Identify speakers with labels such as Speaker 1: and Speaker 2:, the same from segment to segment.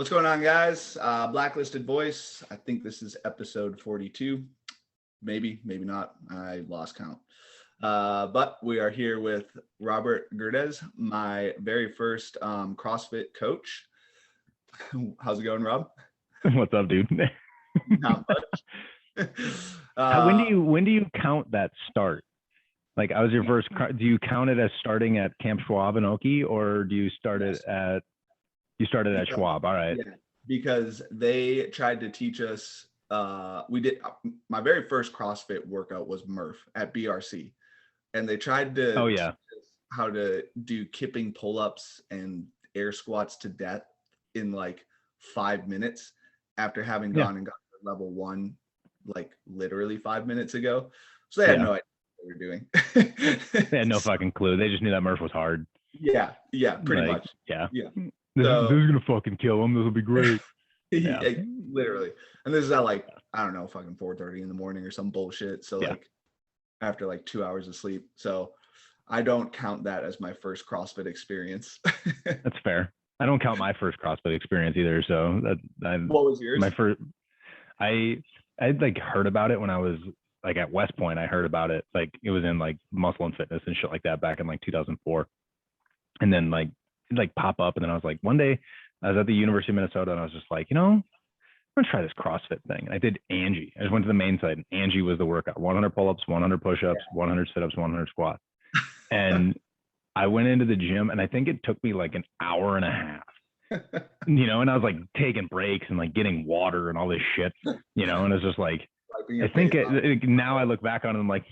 Speaker 1: What's going on, guys? Blacklisted voice. I think this is episode 42. Maybe not. I lost count. But we are here with Robert Gerdes, my very first CrossFit coach. How's it going, Rob?
Speaker 2: What's up, dude?
Speaker 1: Not much.
Speaker 2: When do you count that start? Like, I was your first. Do you count it as starting at Camp Schwab in Oki, or do you start it at? You started at Schwab, all right?
Speaker 1: Yeah, because they tried to teach us. We did my very first CrossFit workout was Murph at BRC, and they tried to
Speaker 2: Oh
Speaker 1: teach
Speaker 2: yeah.
Speaker 1: us how to do kipping pull-ups and air squats to death in like 5 minutes after having gone and got to level 1 like literally 5 minutes ago. So they had no idea what they were doing.
Speaker 2: They had no fucking clue. They just knew that Murph was hard.
Speaker 1: Yeah, pretty much.
Speaker 2: Yeah.
Speaker 1: This
Speaker 2: is gonna fucking kill him. This will be great.
Speaker 1: Yeah. Literally. And this is at like, I don't know, fucking 4:30 in the morning or some bullshit. So like after like 2 hours of sleep. So I don't count that as my first CrossFit experience.
Speaker 2: That's fair. I don't count my first CrossFit experience either. So
Speaker 1: what was yours?
Speaker 2: My first, I'd like heard about it when I was like at West Point. I heard about it. Like it was in like Muscle and Fitness and shit like that back in like 2004. And then like pop up, and then I was like, one day I was at the University of Minnesota, and I was just like, I'm gonna try this CrossFit thing. And I did Angie. I just went to the main site, and Angie was the workout: 100 pull-ups, 100 push-ups, 100 sit-ups, 100 squats. And I went into the gym, and I think it took me like an hour and a half. And I was like taking breaks and like getting water and all this shit, and it's just like, I think now I look back on it, I'm like,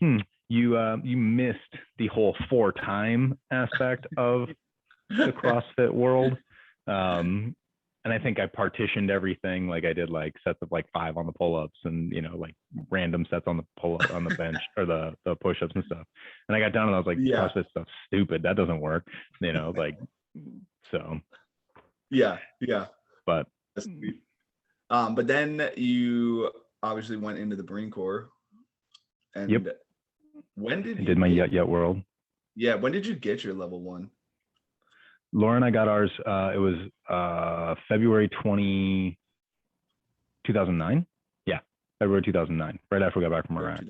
Speaker 2: you missed the whole 4-time aspect of the CrossFit world. And I think I partitioned everything. Like I did like sets of like 5 on the pull-ups and, like random sets on the pull-up on the bench or the push-ups and stuff. And I got done and I was like, CrossFit stuff's stupid. That doesn't work, like, so.
Speaker 1: Yeah.
Speaker 2: But
Speaker 1: then you obviously went into the Marine Corps. And when did you
Speaker 2: did my yet world?
Speaker 1: Yeah, when did you get your level 1?
Speaker 2: Laura and I got ours. It was February 2009. Yeah, February 2009, right after we got back from Iraq.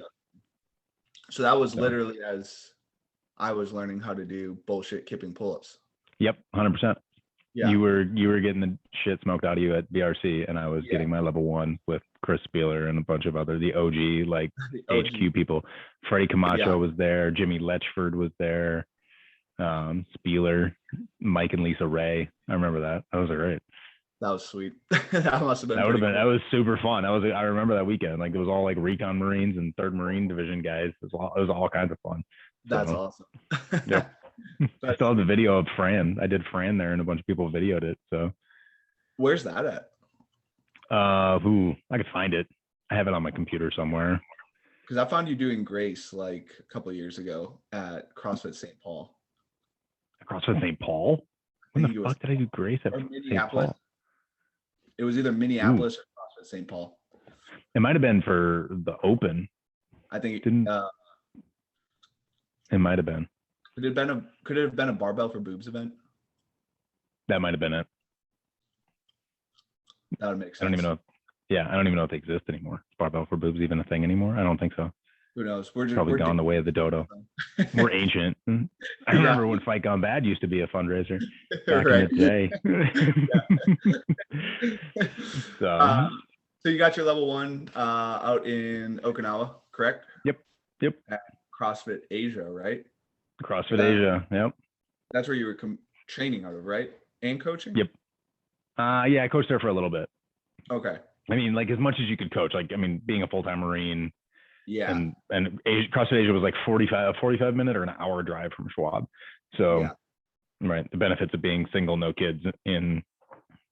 Speaker 1: So that was literally as I was learning how to do bullshit kipping pull-ups.
Speaker 2: Yep, 100%.
Speaker 1: Yeah.
Speaker 2: You were getting the shit smoked out of you at BRC, and I was getting my level 1 with Chris Spieler and a bunch of other the OG like HQ people. Freddie Camacho was there. Jimmy Letchford was there. Spieler, Mike and Lisa Ray. I remember that. That was great.
Speaker 1: That was sweet. That must have been.
Speaker 2: That was super fun. I remember that weekend. Like it was all like recon Marines and 3rd Marine Division guys. It was all kinds of fun.
Speaker 1: That's awesome.
Speaker 2: Yeah. I still have the video of Fran. I did Fran there, and a bunch of people videoed it. So,
Speaker 1: where's that at?
Speaker 2: I could find it. I have it on my computer somewhere.
Speaker 1: Because I found you doing Grace like a couple of years ago at CrossFit St. Paul.
Speaker 2: CrossFit St. Paul? When the fuck did I do Grace at St. Paul?
Speaker 1: It was either Minneapolis or CrossFit St. Paul.
Speaker 2: It might have been for the Open.
Speaker 1: I think
Speaker 2: it might have been.
Speaker 1: Could it have been a barbell for boobs event?
Speaker 2: That might have been it.
Speaker 1: That would make sense.
Speaker 2: I don't even know if they exist anymore. Is barbell for boobs even a thing anymore? I don't think so.
Speaker 1: Who knows?
Speaker 2: We're gone the way of the dodo. We're ancient. I remember when Fight Gone Bad used to be a fundraiser back in the day.
Speaker 1: So you got your level 1 out in Okinawa, correct?
Speaker 2: Yep.
Speaker 1: At CrossFit Asia, right?
Speaker 2: CrossFit Asia. Yep.
Speaker 1: That's where you were training out of, right? And coaching?
Speaker 2: Yep. Yeah, I coached there for a little bit.
Speaker 1: Okay.
Speaker 2: I mean, like as much as you could coach. Like, I mean, being a full-time Marine.
Speaker 1: Yeah.
Speaker 2: And CrossFit Asia was like 45 minute or an hour drive from Schwab. So, right. The benefits of being single, no kids in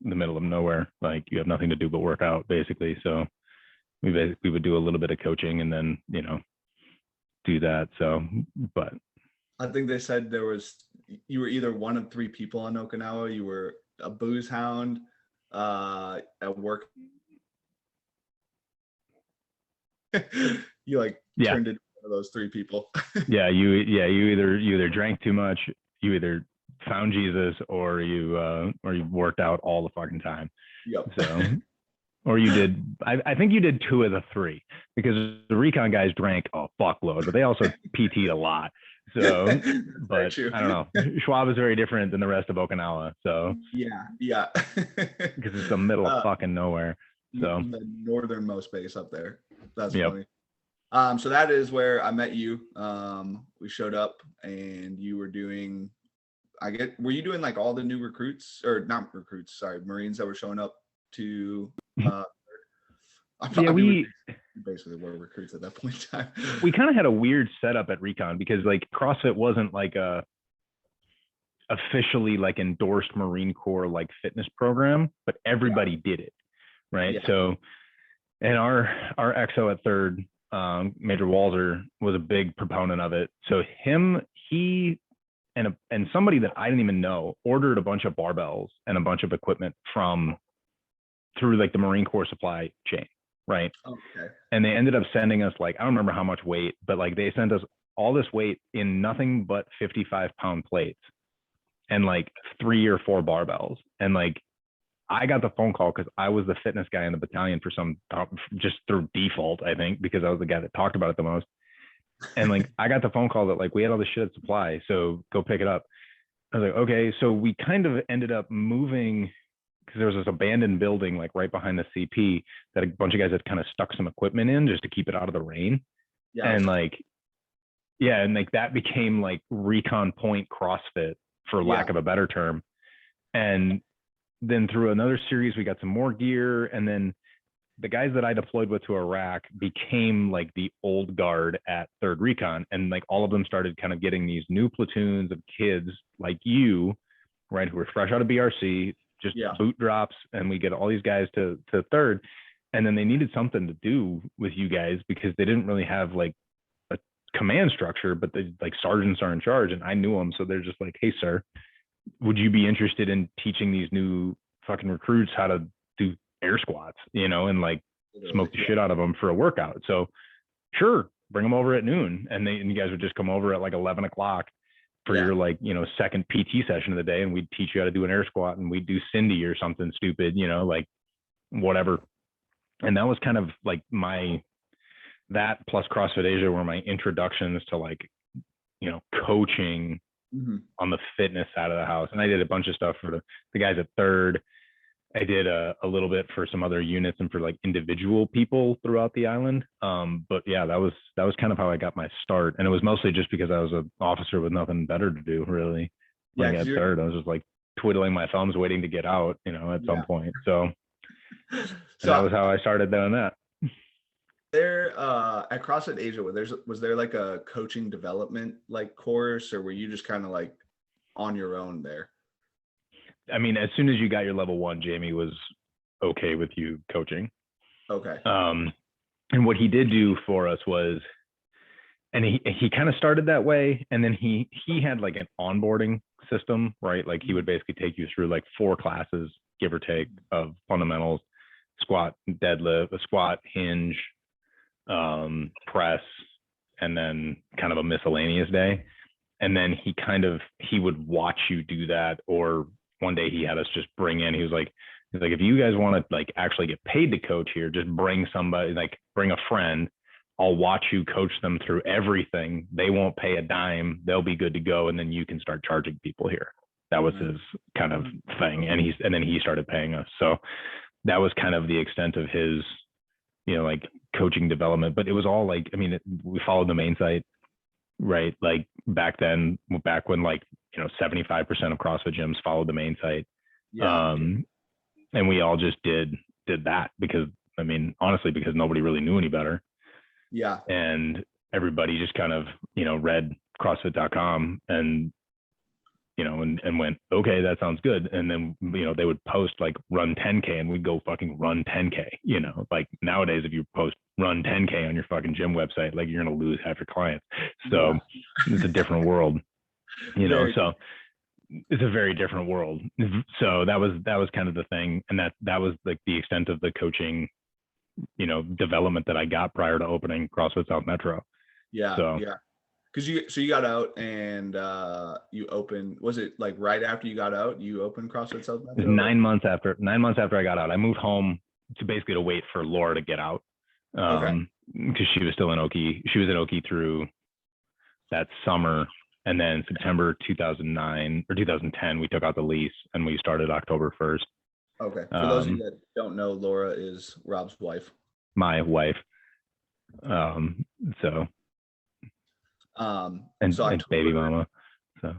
Speaker 2: the middle of nowhere, like you have nothing to do but work out basically. So we would do a little bit of coaching and then, do that. So, but
Speaker 1: I think they said you were either one of 3 people on Okinawa. You were a booze hound at work. You turned into one of those 3 people.
Speaker 2: you either drank too much, you either found Jesus or you worked out all the fucking time.
Speaker 1: Yep.
Speaker 2: So, or you did, I think you did 2 of the 3, because the recon guys drank a fuckload, but they also PT'd a lot. So, but I don't know. Schwab is very different than the rest of Okinawa. So
Speaker 1: yeah.
Speaker 2: because it's the middle of fucking nowhere. So
Speaker 1: the northernmost base up there. That's
Speaker 2: Yep.
Speaker 1: funny. So that is where I met you. We showed up and you were doing, were you doing like all the new recruits, or not recruits, sorry, Marines that were showing up to
Speaker 2: we
Speaker 1: basically were recruits at that point in time.
Speaker 2: We kind of had a weird setup at Recon because like CrossFit wasn't like a officially like endorsed Marine Corps like fitness program, but everybody did it, right?
Speaker 1: Yeah.
Speaker 2: So, and our XO at third, Major Walzer, was a big proponent of it. So he and somebody that I didn't even know ordered a bunch of barbells and a bunch of equipment through like the Marine Corps supply chain, right?
Speaker 1: Okay.
Speaker 2: And they ended up sending us like, I don't remember how much weight, but like they sent us all this weight in nothing but 55-pound plates and like 3 or 4 barbells. And like I got the phone call because I was the fitness guy in the battalion for just through default, I think, because I was the guy that talked about it the most. And like I got the phone call that like we had all this shit at supply, so go pick it up. I was like, okay. So we kind of ended up moving because there was this abandoned building like right behind the CP that a bunch of guys had kind of stuck some equipment in just to keep it out of the rain. Yeah. And like, yeah, and like that became like Recon Point CrossFit, for lack of a better term. And then through another series, we got some more gear, and then the guys that I deployed with to Iraq became like the old guard at Third Recon, and like all of them started kind of getting these new platoons of kids like you, right, who were fresh out of BRC, just boot drops, and we get all these guys to Third, and then they needed something to do with you guys because they didn't really have like a command structure, but the like sergeants are in charge, and I knew them, so they're just like, hey sir, would you be interested in teaching these new fucking recruits how to do air squats, and like smoke the shit out of them for a workout? So sure, bring them over at noon, and you guys would just come over at like 11 o'clock for your like second PT session of the day, and we'd teach you how to do an air squat, and we'd do Cindy or something stupid, like whatever. And that was kind of like that plus CrossFit Asia were my introductions to like coaching on the fitness side of the house. And I did a bunch of stuff for the guys at Third. I did a little bit for some other units and for like individual people throughout the island. But yeah, that was kind of how I got my start. And it was mostly just because I was an officer with nothing better to do, really. When I got Third, I was just like twiddling my thumbs waiting to get out, at some point. So that was how I started doing that.
Speaker 1: There at CrossFit Asia, was there like a coaching development like course, or were you just kind of like on your own there?
Speaker 2: I mean, as soon as you got your level 1, Jamie was okay with you coaching.
Speaker 1: Okay.
Speaker 2: And what he did do for us was, and he kind of started that way, and then he had like an onboarding system, right? Like he would basically take you through like 4 classes, give or take, of fundamentals: squat, deadlift, a squat, hinge, press, and then kind of a miscellaneous day. And then he would watch you do that. Or one day he had us just bring in, he was like, if you guys want to like actually get paid to coach here, just bring somebody, like bring a friend. I'll watch you coach them through everything. They won't pay a dime. They'll be good to go. And then you can start charging people here. That was his kind of thing. And then he started paying us. So that was kind of the extent of his, like coaching development. But it was all like, I mean, we followed the main site, right? Like back when like, 75% of CrossFit gyms followed the main site. And we all just did that because, I mean, honestly, because nobody really knew any better.
Speaker 1: Yeah.
Speaker 2: And everybody just kind of, read CrossFit.com and, and went, okay, that sounds good. And then, they would post like run 10K, and we'd go fucking run 10K, like nowadays, if you post run 10K on your fucking gym website, like you're going to lose half your clients. So it's a different world, so it's a very different world. So that was kind of the thing. And that was like the extent of the coaching, development that I got prior to opening CrossFit South Metro.
Speaker 1: Yeah.
Speaker 2: So,
Speaker 1: yeah. because you got out and you opened, was it like right after you got out you opened CrossFit South Metro?
Speaker 2: It was 9 months after I got out. I moved home to wait for Laura to get out. Because she was still in Okie. She was in Okie through that summer. And then September 2009 or 2010, we took out the lease and we started October 1st.
Speaker 1: Okay. For those of you that don't know, Laura is Rob's wife.
Speaker 2: My wife. And baby mama. So,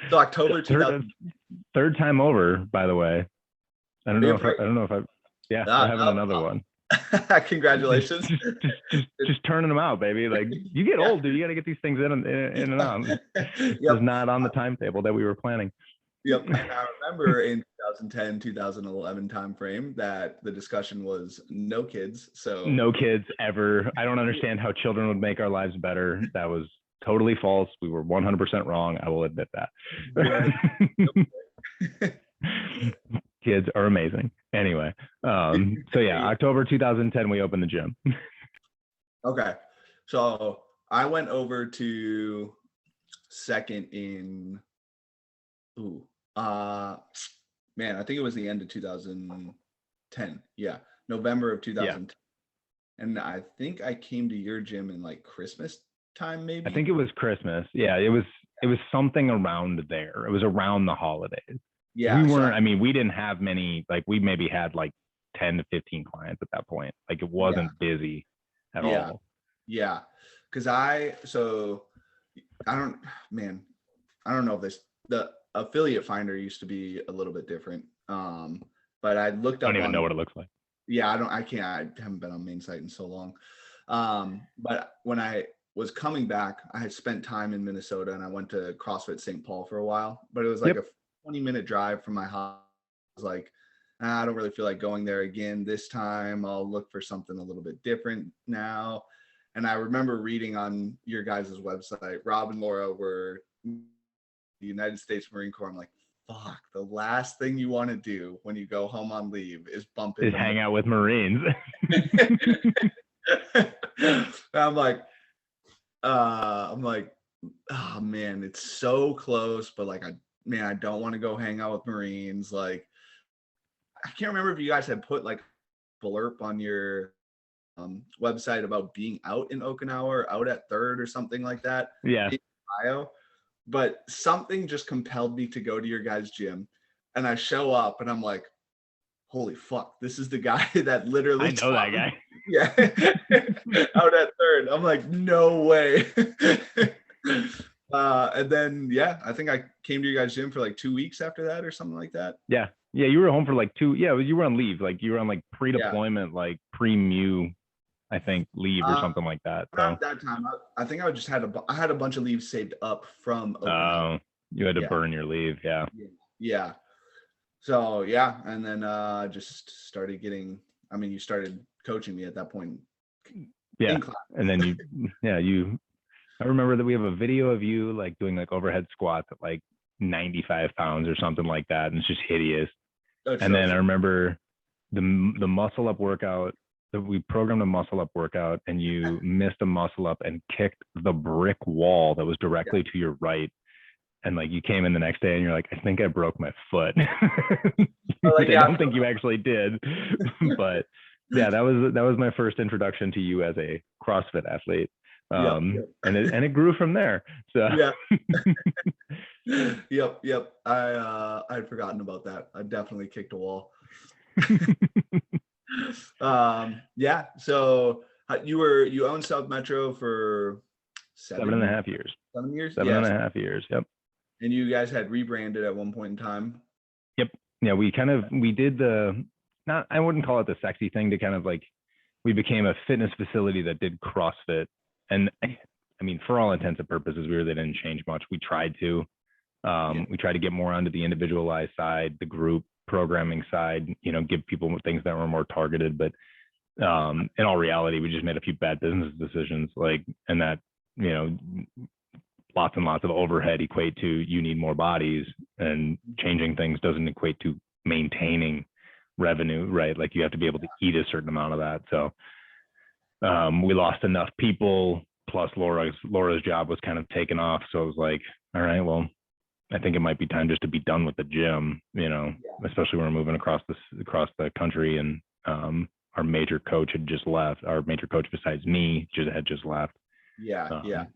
Speaker 1: so October 2000.
Speaker 2: Third time over, by the way. I don't know if I we're having another one.
Speaker 1: Congratulations.
Speaker 2: just turning them out, baby. Like, you get old, dude. You got to get these things in and out. It was not on the timetable that we were planning.
Speaker 1: Yep. And I remember in 2010, 2011 timeframe that the discussion was no kids. So
Speaker 2: no kids ever. I don't understand how children would make our lives better. That was totally false. We were 100% wrong. I will admit that. Kids are amazing. Anyway, so yeah, October 2010, we opened the gym.
Speaker 1: Okay. So I went over to second in, man, I think it was the end of 2010. Yeah, November of 2010. Yeah. And I think I came to your gym in like Christmas time, maybe.
Speaker 2: I think it was Christmas. Yeah, it was something around there. It was around the holidays. Yeah, we weren't. I mean, we didn't have many. Like, we maybe had like 10 to 15 clients at that point. Like, it wasn't busy at all.
Speaker 1: Yeah, because I don't know if the affiliate finder used to be a little bit different. But I looked up.
Speaker 2: I don't even know what it looks like.
Speaker 1: Yeah, I haven't been on main site in so long. But when I was coming back, I had spent time in Minnesota and I went to CrossFit St. Paul for a while, but it was like a 20-minute drive from my house. I was like, I don't really feel like going there again this time. I'll look for something a little bit different now. And I remember reading on your guys' website, Rob and Laura were the United States Marine Corps. I'm like, fuck, the last thing you want to do when you go home on leave is
Speaker 2: hang out with Marines.
Speaker 1: I'm like, oh man, it's so close, but like, I don't want to go hang out with Marines. Like, I can't remember if you guys had put like a blurb on your website about being out in Okinawa or out at Third or something like that.
Speaker 2: Yeah.
Speaker 1: In Ohio. But something just compelled me to go to your guys' gym, and I show up and I'm like, holy fuck, this is the guy that literally
Speaker 2: I know that guy.
Speaker 1: Yeah. Out at Third. I'm like, no way. And then, I think I came to your guys' gym for like 2 weeks after that or something like that.
Speaker 2: Yeah. You were home for like you were on leave. Like, you were on like pre-deployment, like pre-MU, I think, leave or something like that. So.
Speaker 1: At that time, I think I just had a bunch of leaves saved up from
Speaker 2: Okinawa. You had to burn your leave. Yeah.
Speaker 1: Yeah. So, and then just started getting, you started coaching me at that point.
Speaker 2: Yeah. And then I remember that we have a video of you like doing like overhead squats at like 95 pounds or something like that. And it's just hideous. And then I remember the muscle up workout that we programmed a muscle up workout, and you missed a muscle up and kicked the brick wall that was directly to your right. And like, you came in the next day and you're like, I think I broke my foot. I don't think you actually did, but yeah, that was my first introduction to you as a CrossFit athlete. And it grew from there. So
Speaker 1: Yep. I'd forgotten about that. I definitely kicked a wall. So you owned South Metro for
Speaker 2: 7.5 years.
Speaker 1: 7 years?
Speaker 2: 7.5 years. Yep.
Speaker 1: And you guys had rebranded at one point in time.
Speaker 2: Yep. Yeah, we did I wouldn't call it the sexy thing to kind of like, we became a fitness facility that did CrossFit. And for all intents and purposes, we really didn't change much. We tried to. We tried to get more onto the individualized side, the group programming side, give people things that were more targeted. But in all reality, we just made a few bad business decisions, and that, lots and lots of overhead equate to you need more bodies, and changing things doesn't equate to maintaining revenue, right? Like, you have to be able to eat a certain amount of that. So We lost enough people, plus Laura's job was kind of taken off. So I was like, all right, well, I think it might be time just to be done with the gym, especially when we're moving across the country. And our major coach had just left. Our major coach besides me had just left.
Speaker 1: Yeah.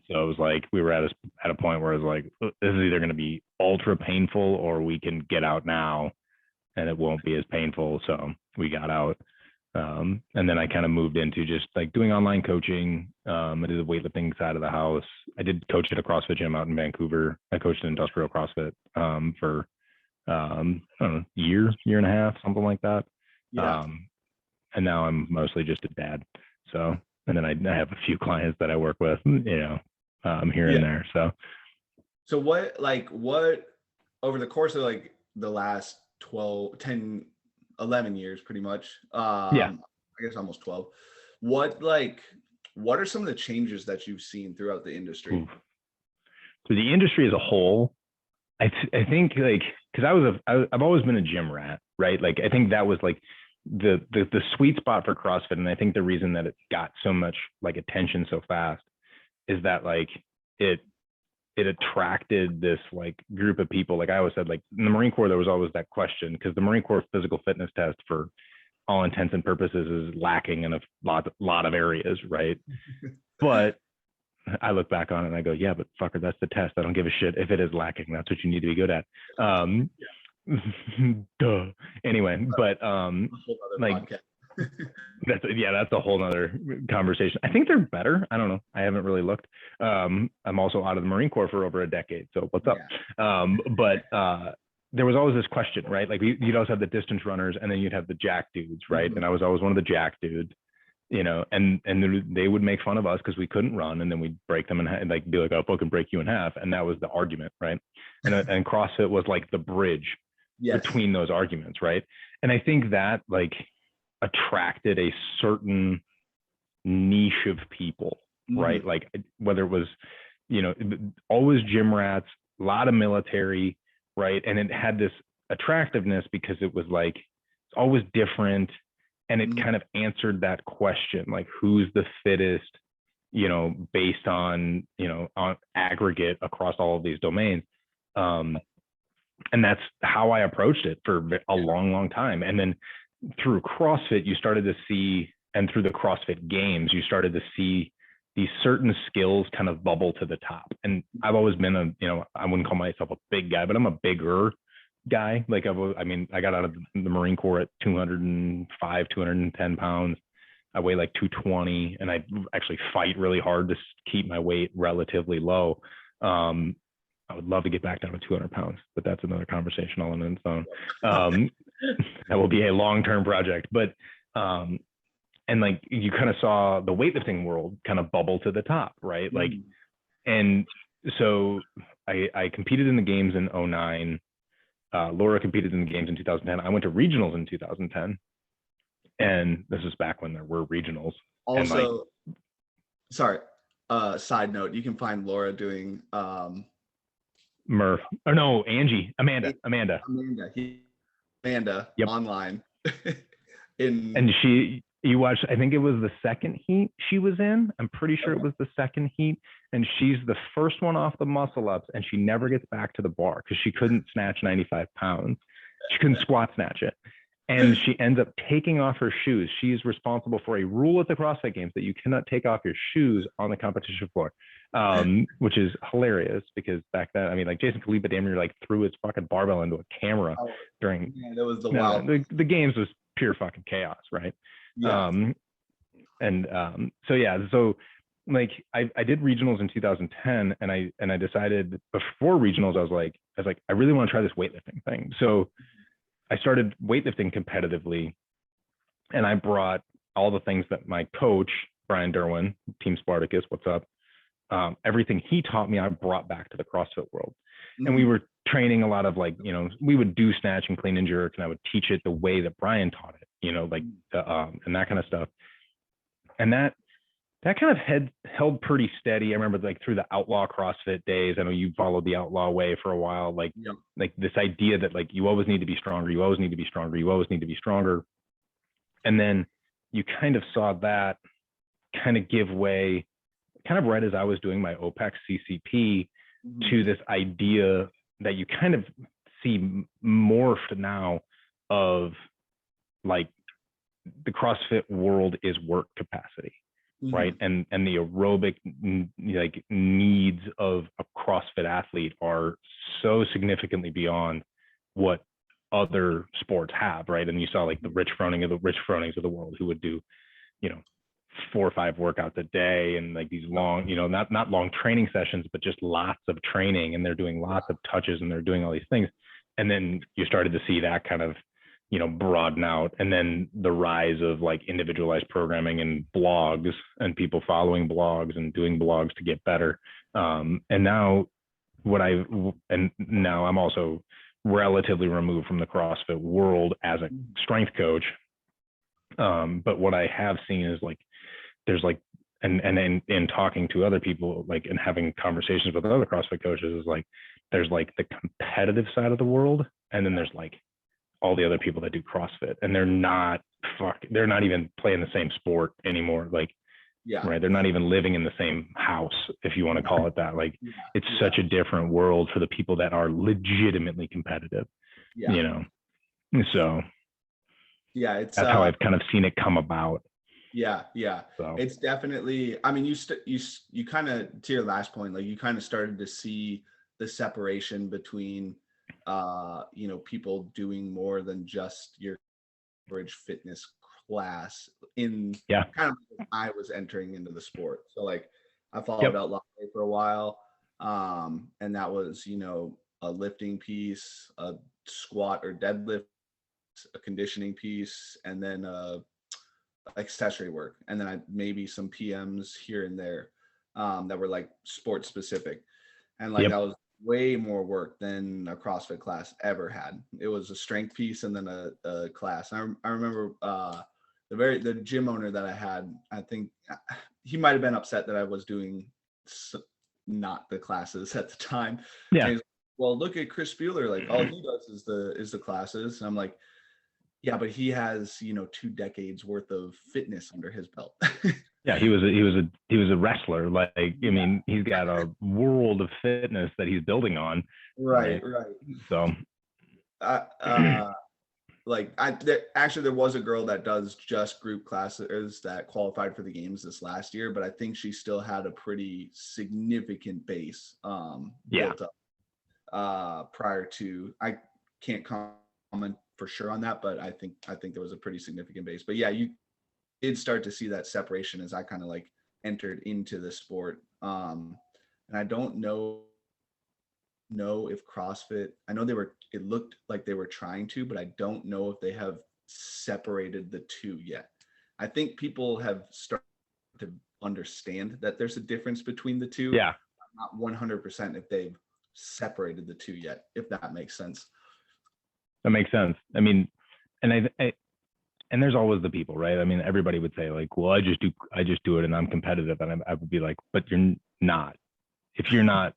Speaker 2: So it was like we were at a point where it was like, this is either going to be ultra painful or we can get out now and it won't be as painful. So we got out. And then I kind of moved into just like doing online coaching. I did the weightlifting side of the house. I did coach at a CrossFit gym out in Vancouver. I coached an industrial CrossFit for I don't know, year and a half, something like that.
Speaker 1: Yeah.
Speaker 2: And now I'm mostly just a dad. So, and then I have a few clients that I work with, here and there.
Speaker 1: So what over the course of like the last 11 years, pretty much, I guess almost 12, what are some of the changes that you've seen throughout the industry?
Speaker 2: Ooh. So the industry as a whole, I think like, because I've always been a gym rat, right? Like I think that was like the sweet spot for CrossFit, and I think the reason that it got so much like attention so fast is that like it attracted this like group of people. Like I always said, like in the Marine Corps, there was always that question, because the Marine Corps physical fitness test for all intents and purposes is lacking in a lot of areas, right? But I look back on it and I go, yeah, but fucker, that's the test. I don't give a shit if it is lacking. That's what you need to be good at. Duh. Anyway, but like that's a whole nother conversation. I think they're better. I don't know. I haven't really looked. I'm also out of the Marine Corps for over a decade. So what's up? But there was always this question, right? Like you'd always have the distance runners and then you'd have the jack dudes, right? Mm-hmm. And I was always one of the jack dudes, and they would make fun of us because we couldn't run, and then we'd break them and like be like, oh, fucking break you in half. And that was the argument, right? And CrossFit was like the bridge between those arguments, right? And I think that like attracted a certain niche of people, right? Like whether it was, always gym rats, a lot of military, right? And it had this attractiveness because it was like, it's always different. And it kind of answered that question, like who's the fittest, based on, on aggregate across all of these domains. And that's how I approached it for a long, long time. And then through CrossFit, you started to see, and through the CrossFit games, you started to see these certain skills kind of bubble to the top. And I've always been I wouldn't call myself a big guy, but I'm a bigger guy. Like I got out of the Marine Corps at 205, 210 pounds. I weigh like 220, and I actually fight really hard to keep my weight relatively low. I would love to get back down to 200 pounds, but that's another conversation all in its own. That will be a long-term project, but, and like, you kind of saw the weightlifting world kind of bubble to the top, right? Like, and so I competed in the games in 2009. Laura competed in the games in 2010. I went to regionals in 2010. And this is back when there were regionals.
Speaker 1: Also, sorry, side note, you can find Laura doing,
Speaker 2: Murph, or no, Amanda, yep.
Speaker 1: Online.
Speaker 2: And you watched, I think it was the second heat she was in. I'm pretty sure it was the second heat. And she's the first one off the muscle ups, and she never gets back to the bar because she couldn't snatch 95 pounds. She couldn't squat snatch it. And she ends up taking off her shoes. She's responsible for a rule at the CrossFit Games that you cannot take off your shoes on the competition floor, which is hilarious because back then, I mean, like Jason Khalipa damn near like threw his fucking barbell into a camera during.
Speaker 1: Yeah, that was the wild.
Speaker 2: The games was pure fucking chaos, right?
Speaker 1: Yeah.
Speaker 2: So like I did regionals in 2010, and I decided before regionals I was like I really want to try this weightlifting thing. So I started weightlifting competitively, and I brought all the things that my coach, Brian Derwin, Team Spartacus, what's up? Everything he taught me, I brought back to the CrossFit world. And we were training a lot of like, we would do snatch and clean and jerk, and I would teach it the way that Brian taught it, and that kind of stuff. And that kind of held pretty steady. I remember like through the outlaw CrossFit days. I know you followed the outlaw way for a while, like this idea that like you always need to be stronger, you always need to be stronger, you always need to be stronger. And then you kind of saw that kind of give way, kind of right as I was doing my OPEC CCP, to this idea that you kind of see morphed now of like the CrossFit world is work capacity, right? And the aerobic like needs of a CrossFit athlete are so significantly beyond what other sports have, right? And you saw like the Rich Fronings of the world who would do, 4 or 5 workouts a day and like these long, not long training sessions, but just lots of training, and they're doing lots of touches and they're doing all these things. And then you started to see that kind of, broaden out, and then the rise of like individualized programming and blogs and people following blogs and doing blogs to get better. And now now I'm also relatively removed from the CrossFit world as a strength coach. But what I have seen is like, there's like, and in talking to other people, like, and having conversations with other CrossFit coaches, is like, there's like the competitive side of the world. And then there's like all the other people that do CrossFit, and they're not even playing the same sport anymore. Like, right. They're not even living in the same house, if you want to call it that. Like, it's such a different world for the people that are legitimately competitive, So
Speaker 1: it's
Speaker 2: that's how I've kind of seen it come about.
Speaker 1: So it's definitely, I mean, you kind of, to your last point, like you kind of started to see the separation between people doing more than just your average fitness class in kind of when I was entering into the sport. So like I followed Outlaw for a while, and that was a lifting piece, a squat or deadlift, a conditioning piece, and then accessory work, and then maybe some PMs here and there that were like sport specific, and like that was way more work than a CrossFit class ever had. It was a strength piece and then a class. I remember the gym owner that I had, I think he might have been upset that I was doing not the classes at the time. Like, well, look at Chris Bueller, like all he does is the classes. And I'm like, yeah, but he has 2 decades worth of fitness under his belt.
Speaker 2: He was a wrestler. Like, I mean, he's got a world of fitness that he's building on.
Speaker 1: Right.
Speaker 2: So,
Speaker 1: there was a girl that does just group classes that qualified for the games this last year, but I think she still had a pretty significant base built up prior to. I can't comment for sure on that, but I think there was a pretty significant base. But yeah, you did start to see that separation as I kind of like entered into the sport. And I don't know if CrossFit, I know it looked like they were trying to, but I don't know if they have separated the two yet. I think people have started to understand that there's a difference between the two.
Speaker 2: Yeah.
Speaker 1: I'm not 100% if they've separated the two yet, if that makes sense.
Speaker 2: That makes sense. I mean, and and there's always the people, right? I mean, everybody would say like, well, I just do it and I'm competitive. And I would be like, but you're not. If you're not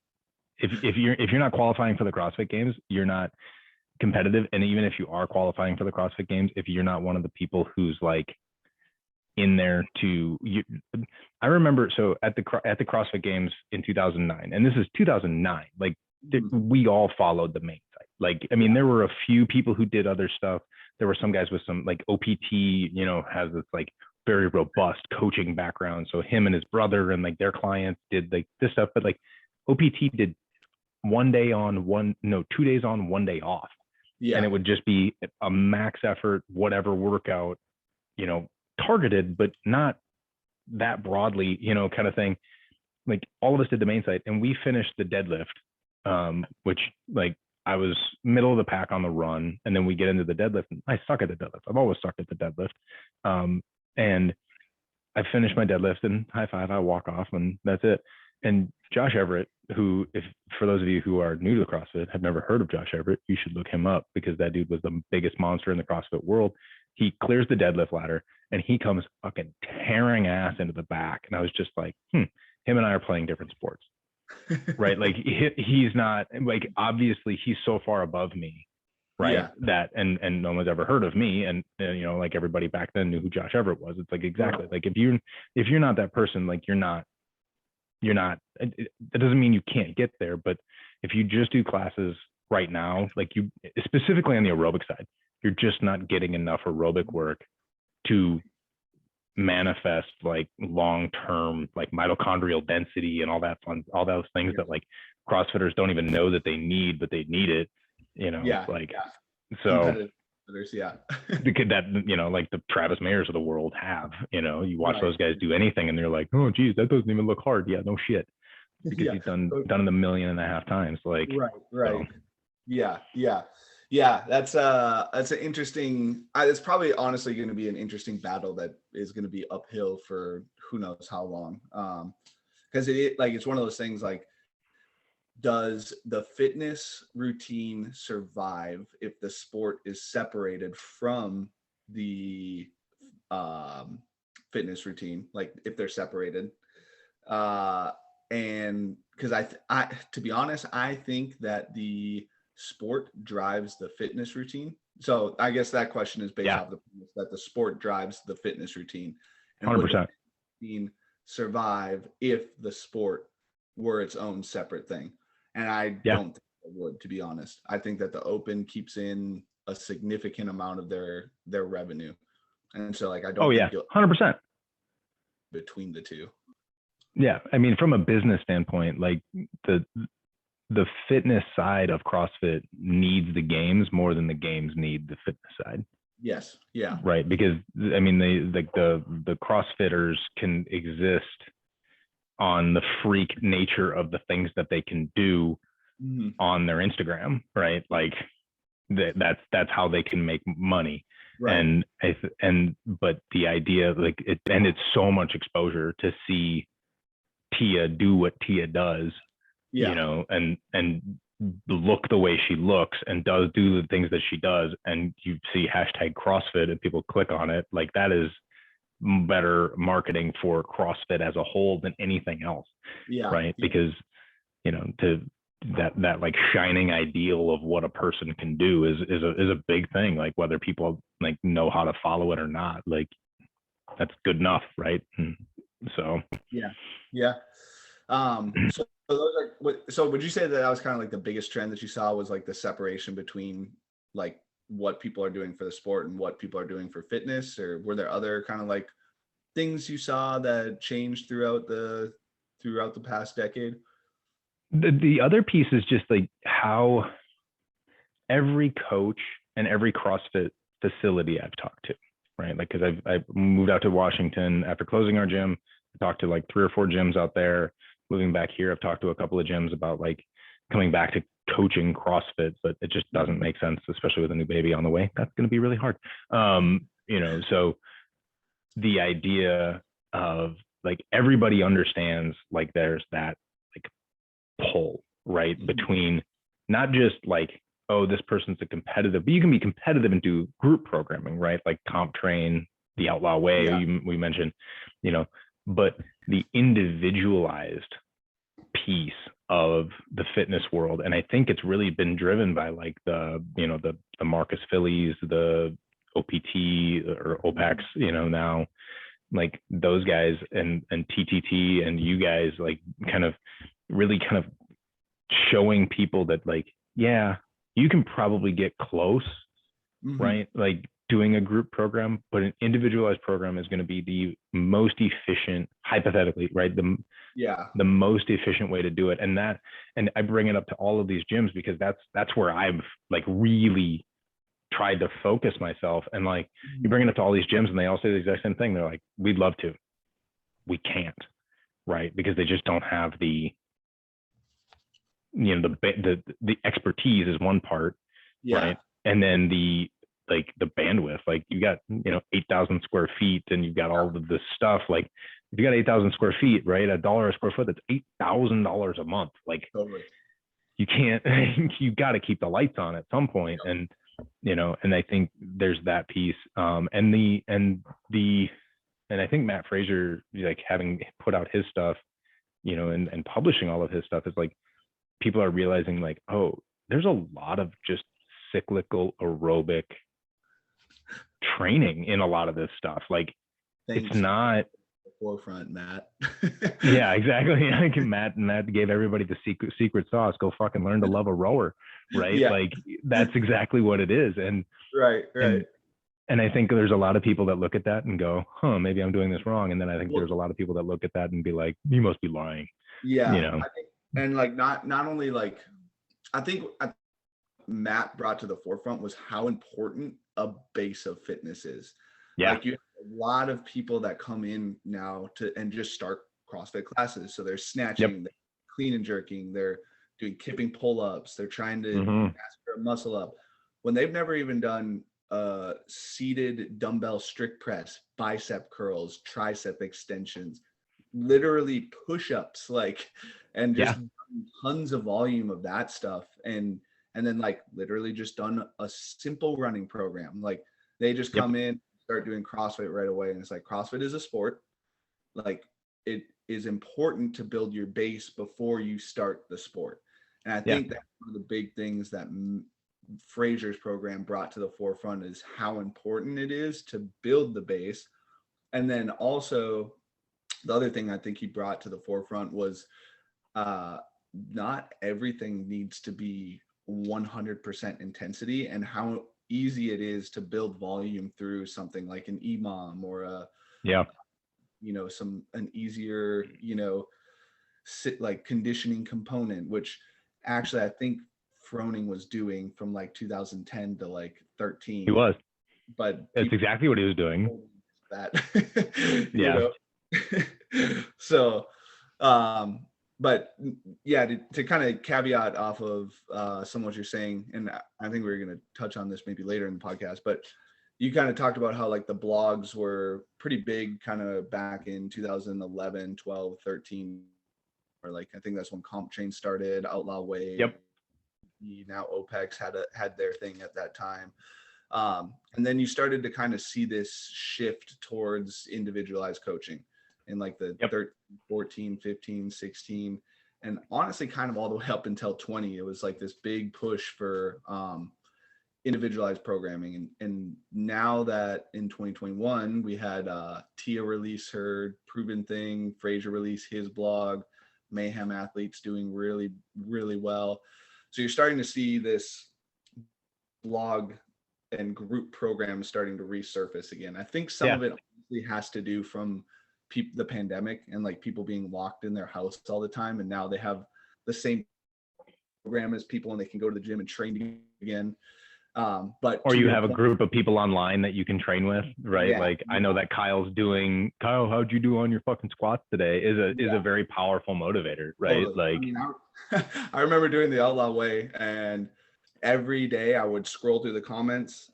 Speaker 2: qualifying for the CrossFit Games, you're not competitive. And even if you are qualifying for the CrossFit Games, if you're not one of the people who's like in there I remember, so at the CrossFit Games in 2009, and this is 2009, like we all followed the main site. Like, I mean, there were a few people who did other stuff. There were some guys with some like OPT, has this like very robust coaching background. So him and his brother and like their clients did like this stuff, but like OPT did 2 days on, 1 day off. And it would just be a max effort, whatever workout, targeted, but not that broadly, kind of thing. Like all of us did the main site, and we finished the deadlift, which like I was middle of the pack on the run, and then we get into the deadlift, and I suck at the deadlift. I've always sucked at the deadlift. And I finished my deadlift and high five, I walk off, and that's it. And Josh Everett, who, if for those of you who are new to the CrossFit, have never heard of Josh Everett, you should look him up, because that dude was the biggest monster in the CrossFit world. He clears the deadlift ladder and he comes fucking tearing ass into the back. And I was just like, him and I are playing different sports, right? Like he's not, like, obviously he's so far above me right?
Speaker 1: Yeah.
Speaker 2: That and no one's ever heard of me, and you know, like everybody back then knew who Josh Everett was. It's like exactly like if you're not that person, like you're not that doesn't mean you can't get there, but if you just do classes right now, like you specifically on the aerobic side, you're just not getting enough aerobic work to manifest like long-term like mitochondrial density and all that fun, all those things that like CrossFitters don't even know that they need, but they need it, you know, like so
Speaker 1: yeah.
Speaker 2: that, you know, like the Travis Mayers of the world have, you know, you watch those guys do anything and they're like, oh geez, that doesn't even look hard. Yeah, no shit, because he's done it 1.5 million times, like
Speaker 1: right. So. Yeah, that's an interesting, it's probably honestly going to be an interesting battle that is going to be uphill for who knows how long, because it's one of those things like, does the fitness routine survive if the sport is separated from the fitness routine, like if they're separated? And because I to be honest, I think that the sport drives the fitness routine. So I guess that question is based off the premise that the sport drives the fitness routine. And
Speaker 2: 100%.
Speaker 1: would the routine survive if the sport were its own separate thing? And I don't think it would, to be honest. I think that the Open keeps in a significant amount of their revenue. And so like I don't think
Speaker 2: 100%
Speaker 1: between the two.
Speaker 2: Yeah, I mean, from a business standpoint, like the fitness side of CrossFit needs the games more than the games need the fitness side.
Speaker 1: Yes. Yeah.
Speaker 2: Right. Because I mean, the CrossFitters can exist on the freak nature of the things that they can do on their Instagram, right? Like that's how they can make money. Right. But the idea, like it's so much exposure to see Tia do what Tia does, you know, and look the way she looks and do the things that she does, and you see #CrossFit and people click on it, like that is better marketing for CrossFit as a whole than anything else. Right. Because, you know, that like shining ideal of what a person can do is a big thing. Like whether people like know how to follow it or not, like that's good enough. Right. And so
Speaker 1: so would you say that was kind of like the biggest trend that you saw was like the separation between like what people are doing for the sport and what people are doing for fitness, or were there other kind of like things you saw that changed throughout the past decade?
Speaker 2: The other piece is just like how every coach and every CrossFit facility I've talked to, right? Like, cause I moved out to Washington after closing our gym. I talked to like 3 or 4 gyms out there. Moving back here, I've talked to a couple of gyms about like coming back to coaching CrossFit, but it just doesn't make sense, especially with a new baby on the way. That's going to be really hard. You know, so the idea of like everybody understands like there's that like pull, right? Between not just like, oh, this person's a competitive, but you can be competitive and do group programming, right? Like Comp Train, the Outlaw Way, we mentioned, you know, but the individualized piece of the fitness world. And I think it's really been driven by like the, you know, the Marcus Phillies, the OPT or OPEX, you know, now like those guys and TTT and you guys like kind of really kind of showing people that like, yeah, you can probably get close, right? Like doing a group program, but an individualized program is going to be the most efficient, hypothetically, right? The most efficient way to do it. And I bring it up to all of these gyms because that's where I've like really tried to focus myself. And like you bring it up to all these gyms and they all say the exact same thing. They're like, we'd love to, we can't, right? Because they just don't have the, you know, the expertise is one part, right? And then the bandwidth, like you got, you know, 8,000 square feet and you've got all of this stuff. Like if you got 8,000 square feet, right? $1 a square foot, that's $8,000 a month. Like you can't, you got to keep the lights on at some point. And, you know, and I think there's that piece. And I think Matt Fraser, like having put out his stuff, you know, and publishing all of his stuff is like, people are realizing like, oh, there's a lot of just cyclical aerobic training in a lot of this stuff. Like,
Speaker 1: Thanks.
Speaker 2: It's not
Speaker 1: the forefront, Matt.
Speaker 2: Yeah, exactly. I think Matt gave everybody the secret sauce. Go fucking learn to love a rower, right?
Speaker 1: Yeah.
Speaker 2: Like, that's exactly what it is. And
Speaker 1: right.
Speaker 2: and I think there's a lot of people that look at that and go, maybe I'm doing this wrong. And then I think there's a lot of people that look at that and be like, you must be lying.
Speaker 1: Yeah.
Speaker 2: You know?
Speaker 1: I think, and like not only like, I think Matt brought to the forefront was how important a base of fitness is.
Speaker 2: Yeah.
Speaker 1: Like, you have a lot of people that come in now and just start CrossFit classes. So they're snatching, they're clean and jerking, they're doing kipping pull-ups, they're trying to master a muscle up when they've never even done seated dumbbell strict press, bicep curls, tricep extensions, literally push-ups, like, and just tons of volume of that stuff. And then like literally just done a simple running program. Like, they just come in, start doing CrossFit right away. And it's like, CrossFit is a sport. Like, it is important to build your base before you start the sport. And I think that's one of the big things that Fraser's program brought to the forefront, is how important it is to build the base. And then also the other thing I think he brought to the forefront was not everything needs to be 100% intensity, and how easy it is to build volume through something like an EMOM or an easier, like conditioning component, which actually I think Froning was doing from like 2010 to like 13.
Speaker 2: He was.
Speaker 1: But
Speaker 2: that's exactly what he was doing.
Speaker 1: That. So, but yeah, to kind of caveat off of some of what you're saying, and I think we're going to touch on this maybe later in the podcast, but you kind of talked about how like the blogs were pretty big kind of back in 2011, 12, 13, or like, I think that's when Comp Chain started, Outlaw Way. Now OPEX had their thing at that time. And then you started to kind of see this shift towards individualized coaching in like the 13, 14, 15, 16, and honestly kind of all the way up until 20. It was like this big push for individualized programming. And now that in 2021 we had Tia release her Proven Thing, Fraser release his blog, Mayhem Athletes doing really, really well. So you're starting to see this blog and group programs starting to resurface again. I think some of it obviously has to do from the pandemic and like people being locked in their house all the time, and now they have the same program as people and they can go to the gym and train again. Or
Speaker 2: you have a group of people online that you can train with, right? I know that Kyle, how'd you do on your fucking squats today is a very powerful motivator, right?
Speaker 1: Totally. I mean, I remember doing the Outlaw Way, and every day I would scroll through the comments.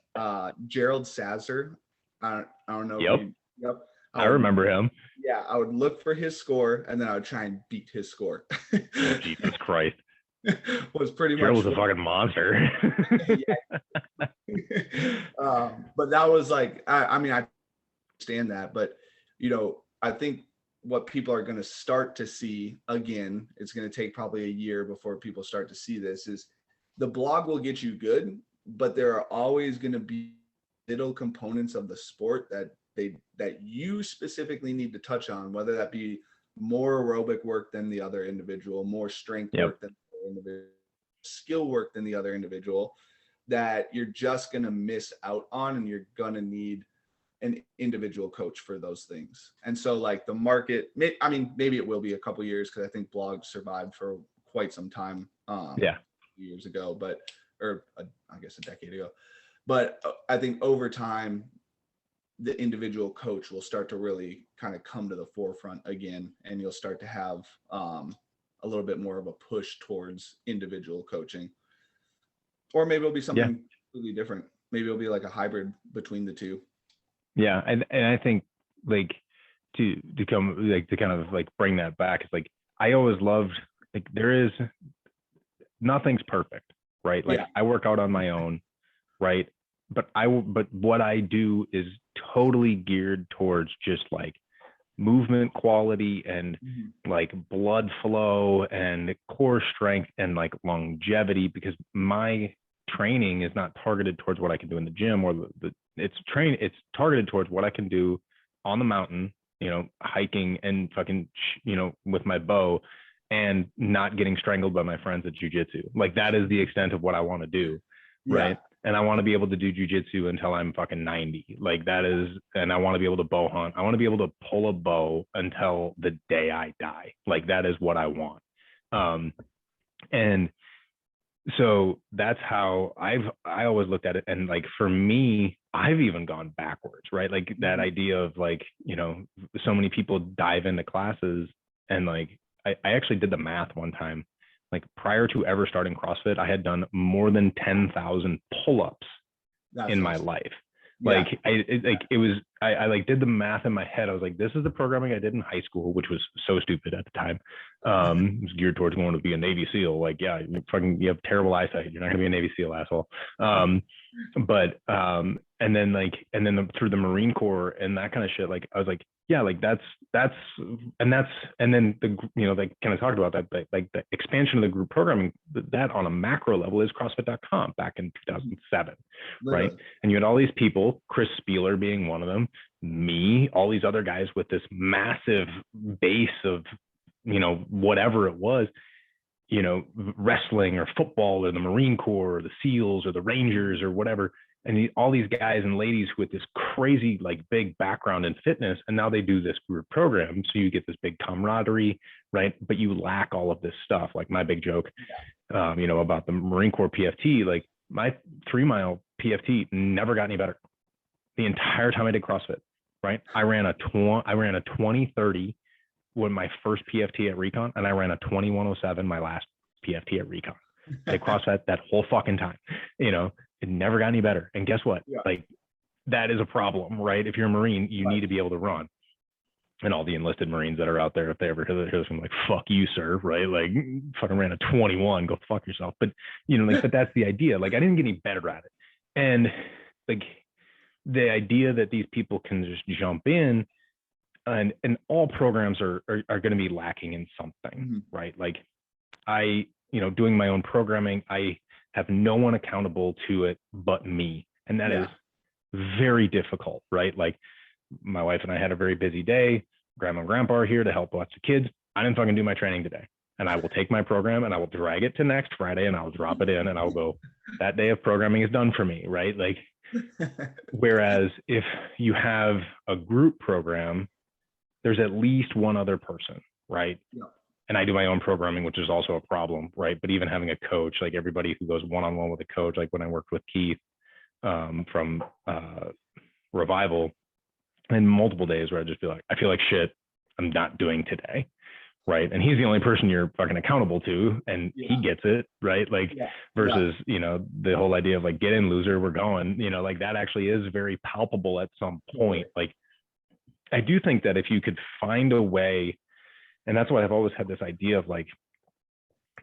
Speaker 1: Gerald Sazzer, I don't know.
Speaker 2: I remember him.
Speaker 1: Yeah, I would look for his score, and then I would try and beat his score.
Speaker 2: Jesus Christ.
Speaker 1: Was pretty
Speaker 2: Gerald
Speaker 1: much
Speaker 2: was a fucking monster.
Speaker 1: But that was like, I mean, I understand that, but I think what people are going to start to see again, it's going to take probably a year before people start to see this, is the blog will get you good, but there are always going to be little components of the sport that you specifically need to touch on, whether that be more aerobic work than the other individual, more strength work than the other individual, skill work than the other individual, that you're just going to miss out on, and you're going to need an individual coach for those things. And so like the market, I mean, maybe it will be a couple years, because I think blogs survived for quite some time years ago, I guess a decade ago. But I think over time, the individual coach will start to really kind of come to the forefront again, and you'll start to have a little bit more of a push towards individual coaching. Or maybe it'll be something completely different. Maybe it'll be like a hybrid between the two.
Speaker 2: Yeah, and I think like to come like to kind of like bring that back, it's like I always loved, like, there is nothing's perfect, right? Like I work out on my own, right? But what I do is totally geared towards just like movement quality and like blood flow and core strength and like longevity, because my training is not targeted towards what I can do in the gym, or it's targeted towards what I can do on the mountain, hiking and fucking, with my bow, and not getting strangled by my friends at jujitsu. Like, that is the extent of what I want to do. Right. And I want to be able to do jujitsu until I'm fucking 90. Like, that is, and I want to be able to bow hunt. I want to be able to pull a bow until the day I die. Like, that is what I want. And so that's how I always looked at it. And like, for me, I've even gone backwards, right? Like, that idea of like, so many people dive into classes, and like, I actually did the math one time. Like, prior to ever starting CrossFit, I had done more than 10,000 pull-ups in my life. Like, I did the math in my head. I was like, this is the programming I did in high school, which was so stupid at the time. It was geared towards going to be a Navy SEAL. Like, yeah, you have terrible eyesight. You're not gonna be a Navy SEAL, asshole. And then through the Marine Corps and that kind of shit, like, I was like, yeah, like and then they kind of talked about that, but like the expansion of the group programming, that on a macro level is CrossFit.com back in 2007, right? And you had all these people, Chris Spieler being one of them, me, all these other guys with this massive base of, whatever it was, wrestling or football or the Marine Corps or the SEALs or the Rangers or whatever. And all these guys and ladies with this crazy, like, big background in fitness, and now they do this group program. So you get this big camaraderie, right? But you lack all of this stuff. Like, my big joke, about the Marine Corps PFT, like, my 3-mile PFT never got any better the entire time I did CrossFit, right? I ran a 20:30 when my first PFT at Recon, and I ran a 21:07 my last PFT at Recon. I did CrossFit that whole fucking time, It never got any better. And guess what? Like, that is a problem, right? If you're a Marine, you need to be able to run. And all the enlisted Marines that are out there, if they ever hear this, I'm like, fuck you, sir, right? Like, fucking ran a 21, go fuck yourself. But, but that's the idea. Like, I didn't get any better at it. And like, the idea that these people can just jump in, and all programs are going to be lacking in something, right? Like, doing my own programming, I have no one accountable to it but me. And that is very difficult, right? Like, my wife and I had a very busy day. Grandma and grandpa are here to help watch the kids. I didn't fucking do my training today. And I will take my program and I will drag it to next Friday, and I'll drop it in, and I'll go, that day of programming is done for me, right? Like, whereas if you have a group program, there's at least one other person, right? And I do my own programming, which is also a problem, right? But even having a coach, like, everybody who goes one-on-one with a coach, like when I worked with Keith from Revival, and multiple days where I just feel like, I feel like shit, I'm not doing today, right? And he's the only person you're fucking accountable to, and he gets it, right? Like, versus, the whole idea of like, get in, loser, we're going, like, that actually is very palpable at some point. Like, I do think that if you could find a way, and that's why I've always had this idea of like,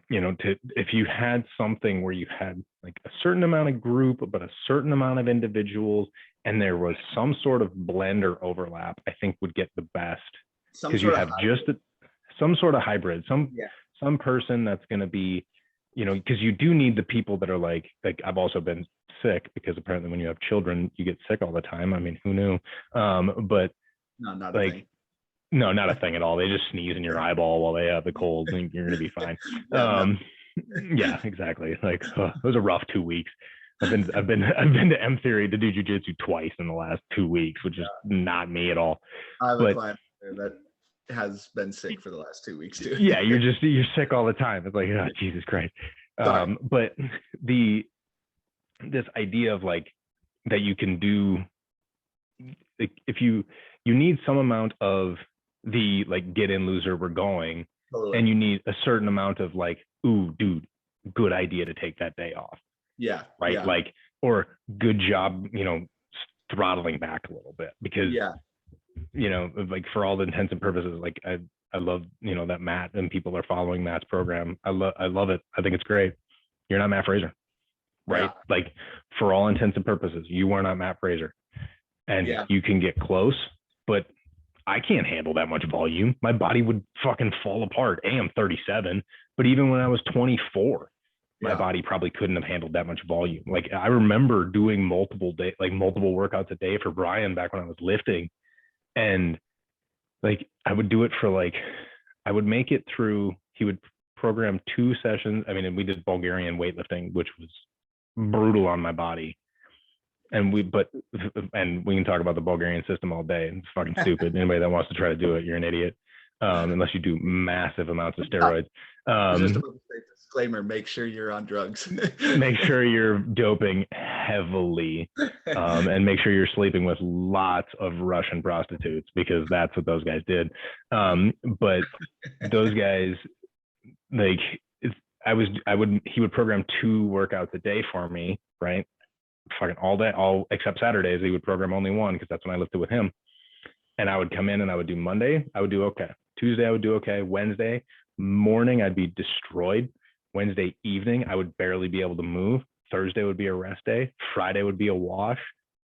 Speaker 2: if you had something where you had like a certain amount of group, but a certain amount of individuals, and there was some sort of blend or overlap, I think would get the best, because you have some sort of hybrid, some person that's going to be, because you do need the people that are like I've also been sick, because apparently when you have children, you get sick all the time. I mean, who knew? But
Speaker 1: no, not
Speaker 2: like,
Speaker 1: a thing.
Speaker 2: No, not a thing at all. They just sneeze in your eyeball while they have the cold, and you're going to be fine. Yeah, exactly. Like, it was a rough 2 weeks. I've been to M Theory to do jujitsu twice in the last 2 weeks, which is not me at all.
Speaker 1: I have a client that has been sick for the last 2 weeks too.
Speaker 2: Yeah, you're sick all the time. It's like, oh, Jesus Christ. But this idea of like, that you can do, like, if you need some amount of the like, get in, loser, we're going, and you need a certain amount of like, ooh, dude, good idea to take that day off. Right. Like, or good job, throttling back a little bit, because like, for all the intents and purposes, like, I love, that Matt and people are following Matt's program. I love it. I think it's great. You're not Matt Fraser, right? Like, for all intents and purposes, you are not Matt Fraser, and you can get close, but I can't handle that much volume. My body would fucking fall apart. I'm 37, but even when I was 24, my body probably couldn't have handled that much volume. Like I remember doing multiple workouts a day for Brian back when I was lifting, and like I would do it for like, I would make it through, he would program 2 sessions. I mean, and we did Bulgarian weightlifting, which was brutal on my body. And we can talk about the Bulgarian system all day. It's fucking stupid. Anybody that wants to try to do it, you're an idiot. Unless you do massive amounts of steroids.
Speaker 1: Just a disclaimer, make sure you're on drugs.
Speaker 2: Make sure you're doping heavily, and make sure you're sleeping with lots of Russian prostitutes, because that's what those guys did. But those guys, like, he would program 2 workouts a day for me, right? Fucking all day, all except Saturdays, he would program only 1, because that's when I lifted with him. And I would come in and I would do Monday, I would do okay. Tuesday, I would do okay. Wednesday morning, I'd be destroyed. Wednesday evening, I would barely be able to move. Thursday would be a rest day. Friday would be a wash.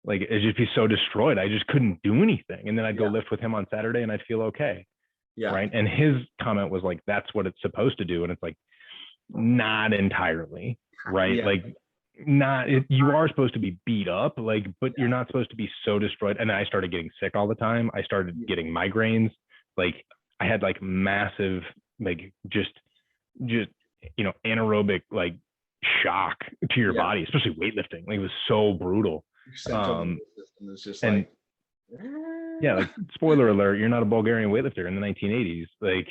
Speaker 2: Like, it'd just be so destroyed. I just couldn't do anything. And then I'd go lift with him on Saturday and I'd feel okay. Yeah. Right. And his comment was like, that's what it's supposed to do. And it's like, not entirely. Right. Yeah. Like, you are supposed to be beat up, like, but you're not supposed to be so destroyed. And I started getting sick all the time. I started getting migraines. Like, I had like massive, like, just anaerobic, like, shock to your body, especially weightlifting. Like, it was so brutal. It's just like, like, spoiler alert, you're not a Bulgarian weightlifter in the 1980s. Like,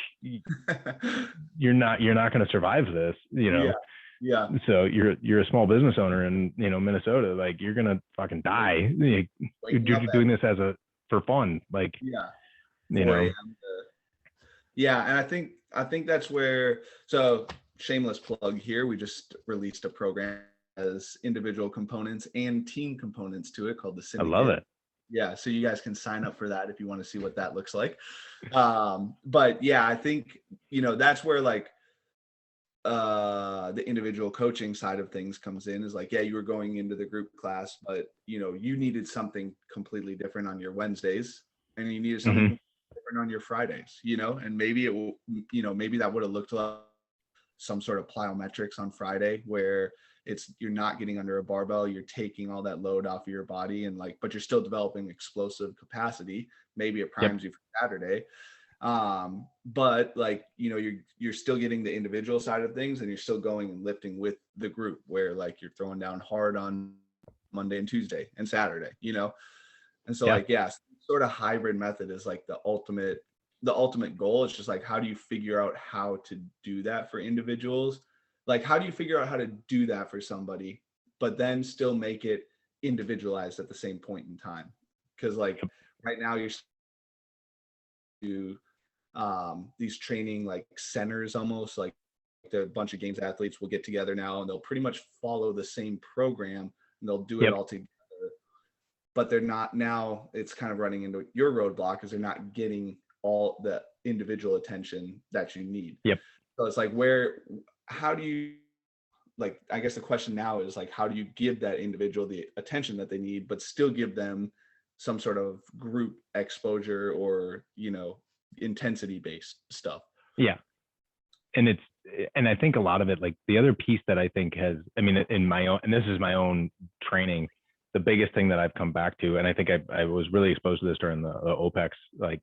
Speaker 2: you're not going to survive this, Yeah. So you're a small business owner in Minnesota. Like, you're gonna fucking die. You're doing this for fun. Like,
Speaker 1: Yeah, and I think that's where. So, shameless plug here. We just released a program as individual components and team components to it called the Syndicate.
Speaker 2: I love it.
Speaker 1: Yeah, so you guys can sign up for that if you want to see what that looks like. But yeah, I think that's where like the individual coaching side of things comes in. Is like, yeah, you were going into the group class, but you needed something completely different on your Wednesdays, and you needed something different on your Fridays, and maybe it will, maybe that would have looked like some sort of plyometrics on Friday, where you're not getting under a barbell, you're taking all that load off of your body, and like, but you're still developing explosive capacity. Maybe it primes you for Saturday. But like, you're still getting the individual side of things, and you're still going and lifting with the group, where like you're throwing down hard on Monday and Tuesday and Saturday, and so like, sort of hybrid method is like the ultimate goal. It's just like, how do you figure out how to do that for individuals? Like, how do you figure out how to do that for somebody, but then still make it individualized at the same point in time? Because like right now you're these training like centers, almost like a bunch of games athletes will get together now, and they'll pretty much follow the same program, and they'll do it all together. But they're not, now it's kind of running into your roadblock, because they're not getting all the individual attention that you need. So it's like, how do you, like, I guess the question now is like, how do you give that individual the attention that they need, but still give them some sort of group exposure or, intensity based stuff? Yeah.
Speaker 2: And I think a lot of it, like, the other piece that I think has, I mean, in my own, and this is my own training, the biggest thing that I've come back to, and I think I was really exposed to this during the OPEX, like,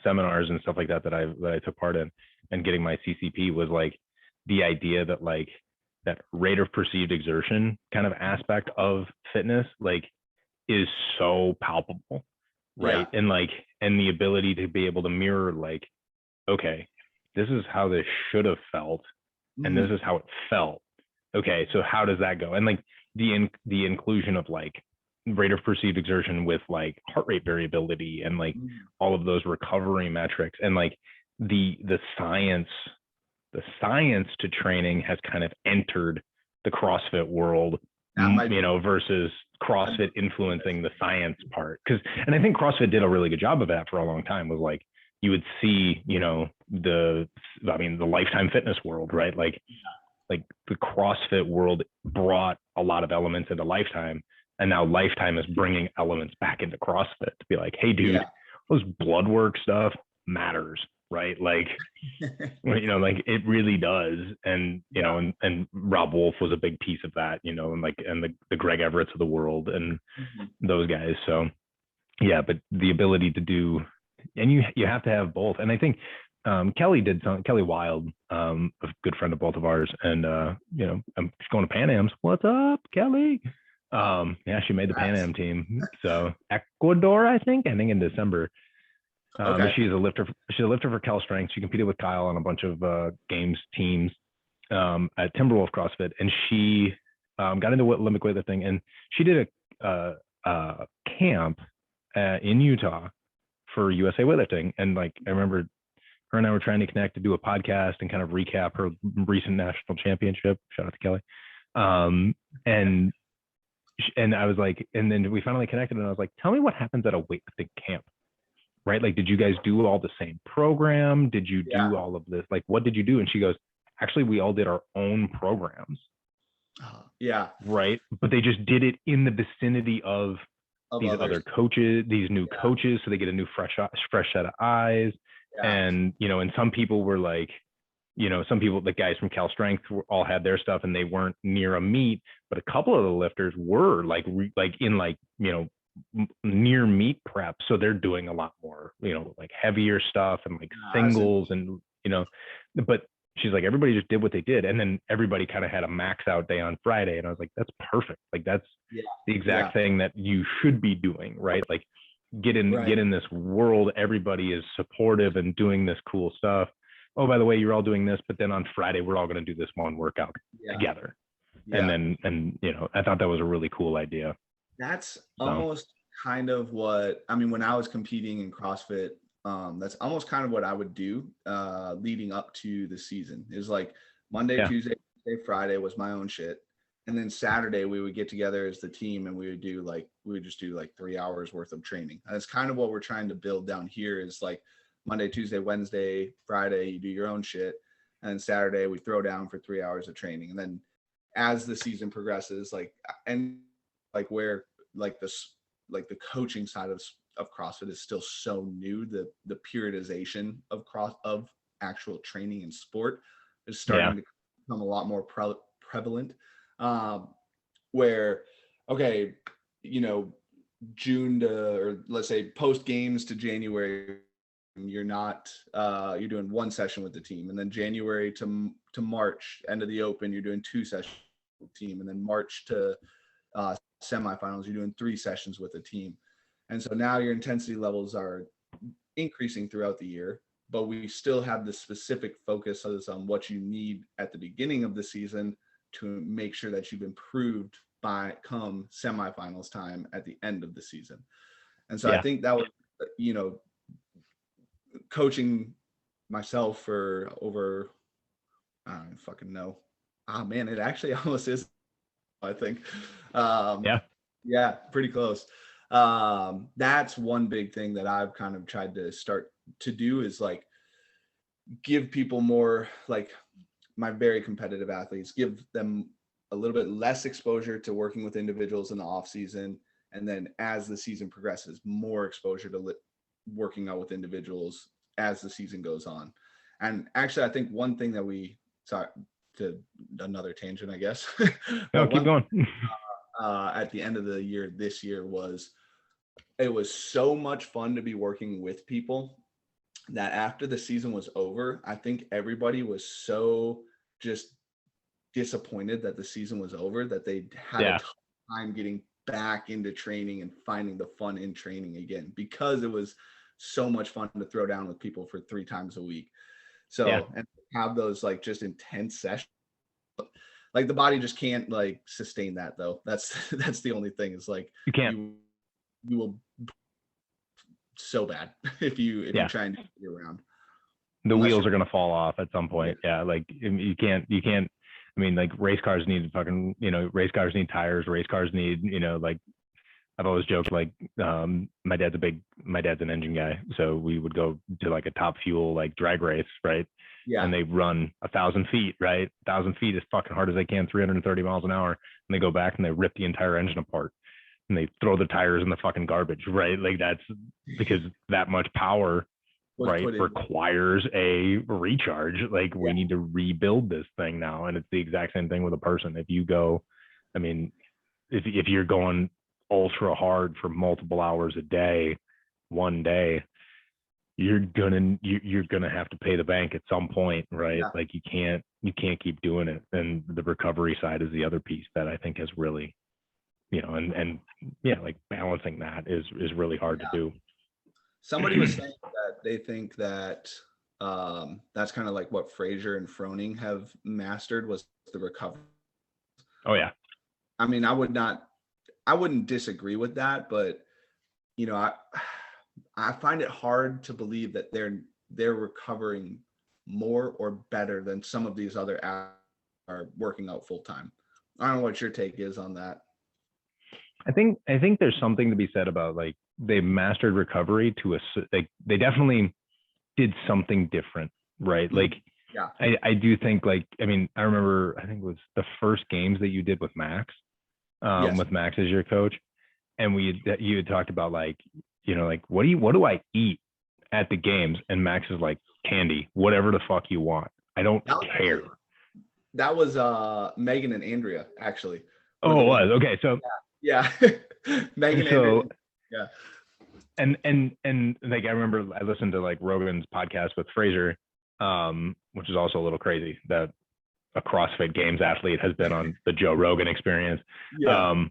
Speaker 2: seminars and stuff like that I took part in, and getting my CCP, was like the idea that like that rate of perceived exertion kind of aspect of fitness, like, is so palpable, right? And like, and the ability to be able to mirror, like, okay, this is how this should have felt, and this is how it felt. Okay, so how does that go? And like the inclusion of like rate of perceived exertion with like heart rate variability and like all of those recovery metrics, and like the science to training has kind of entered the CrossFit world, versus CrossFit influencing the science part. And I think CrossFit did a really good job of that for a long time, was like, you would see, the Lifetime Fitness world, right? Like the CrossFit world brought a lot of elements into Lifetime, and now Lifetime is bringing elements back into CrossFit to be like, hey dude, those blood work stuff matters. right? Like, like it really does. And, and Rob Wolf was a big piece of that, and the Greg Everetts of the world and those guys. So yeah, but the ability to do, and you have to have both. And I think Kelly Wild, a good friend of both of ours, and I'm going to Pan Am's. What's up, Kelly? Yeah, she made the Pan Am team. So Ecuador, I think in December.
Speaker 1: Okay.
Speaker 2: She's a lifter. She's a lifter for Cal Strength. She competed with Kyle on a bunch of games teams at Timberwolf CrossFit, and she got into Olympic weightlifting, and she did a camp in Utah for USA weightlifting. And like I remember her and I were trying to connect to do a podcast and kind of recap her recent national championship. Shout out to Kelly. And I was like, and then we finally connected, and I was like, tell me what happens at a weightlifting camp, right? Like, did you guys do all the same program? Did you do all of this? Like, what did you do? And she goes, actually, we all did our own programs.
Speaker 1: Yeah.
Speaker 2: Right. But they just did it in the vicinity of these other coaches, these new coaches. So they get a new fresh set of eyes. Yeah. And, and some people were like, some people, the guys from Cal Strength all had their stuff and they weren't near a meet, but a couple of the lifters were like near meet prep. So they're doing a lot more, like heavier stuff and like singles and, but she's like, everybody just did what they did. And then everybody kind of had a max out day on Friday. And I was like, that's perfect. Like, that's the exact thing that you should be doing, right? Like get in this world. Everybody is supportive and doing this cool stuff. Oh, by the way, you're all doing this, but then on Friday, we're all going to do this one workout together. Yeah. And I thought that was a really cool idea.
Speaker 1: That's almost kind of what, I mean, when I was competing in CrossFit, that's almost kind of what I would do leading up to the season. Is like Monday, Tuesday, Friday was my own shit. And then Saturday we would get together as the team and we would just do like 3 hours worth of training. And that's kind of what we're trying to build down here is like Monday, Tuesday, Wednesday, Friday, you do your own shit. And then Saturday we throw down for 3 hours of training. And then as the season progresses, like where like this, like the coaching side of CrossFit is still so new, the periodization of actual training and sport is starting to become a lot more prevalent. Where, okay, June to, or let's say post games to January, you're doing one session with the team, and then January to March, end of the Open, you're doing 2 sessions with the team, and then March to semifinals, you're doing 3 sessions with the team. And so now your intensity levels are increasing throughout the year, but we still have the specific focus on what you need at the beginning of the season to make sure that you've improved by come semifinals time at the end of the season. And so I think that was, coaching myself for over, I don't fucking know. Man, it actually almost is, I think. Yeah, pretty close. That's one big thing that I've kind of tried to start to do is like give people more, like my very competitive athletes, give them a little bit less exposure to working with individuals in the off season. And then as the season progresses, more exposure to working out with individuals as the season goes on. And actually, I think one thing that sorry to another tangent, I guess.
Speaker 2: No, keep going.
Speaker 1: At the end of the year, this year it was so much fun to be working with people that after the season was over, I think everybody was so just disappointed that the season was over that they had a tough time getting back into training and finding the fun in training again, because it was so much fun to throw down with people for 3 times a week. So and have those like just intense sessions. Like the body just can't like sustain that though. That's the only thing is like
Speaker 2: you can't.
Speaker 1: You will so bad if you try and do it around.
Speaker 2: The wheels are gonna fall off at some point. Yeah, like you can't. I mean, like race cars need fucking, race cars need tires. Race cars need, like I've always joked, like my dad's an engine guy, so we would go to like a Top Fuel like drag race, right? Yeah. And they run 1,000 feet, right? 1,000 feet as fucking hard as they can, 330 miles an hour, and they go back and they rip the entire engine apart. And they throw the tires in the fucking garbage, right? Like that's because that much power
Speaker 1: was
Speaker 2: right,
Speaker 1: put in.
Speaker 2: requires a recharge. Like we need to rebuild this thing now. And it's the exact same thing with a person. If you go, I mean, if you're going ultra hard for multiple hours a day, one day, you're gonna have to pay the bank at some point, right?
Speaker 1: Yeah.
Speaker 2: Like you can't keep doing it. And the recovery side is the other piece that I think has really, and yeah, like balancing that is really hard to do.
Speaker 1: Somebody was saying that they think that that's kind of like what Fraser and Froning have mastered was the recovery.
Speaker 2: Oh yeah.
Speaker 1: I mean, I wouldn't disagree with that, but I find it hard to believe that they're recovering more or better than some of these other athletes are working out full time. I don't know what your take is on that.
Speaker 2: I think there's something to be said about like they mastered recovery to they definitely did something different, right?
Speaker 1: Mm-hmm.
Speaker 2: Like
Speaker 1: yeah,
Speaker 2: I do think like, I mean, I remember, I think it was the first games that you did with Max,
Speaker 1: yes.
Speaker 2: with Max as your coach. And you had talked about like, like, what do I eat at the games? And Max is like, candy, whatever the fuck you want. I don't care.
Speaker 1: That was Megan and Andrea, actually.
Speaker 2: Oh, it was. Okay. So
Speaker 1: yeah. Megan and Andrea. Yeah.
Speaker 2: And like I remember I listened to like Rogan's podcast with Fraser, which is also a little crazy that a CrossFit Games athlete has been on the Joe Rogan Experience. Yeah.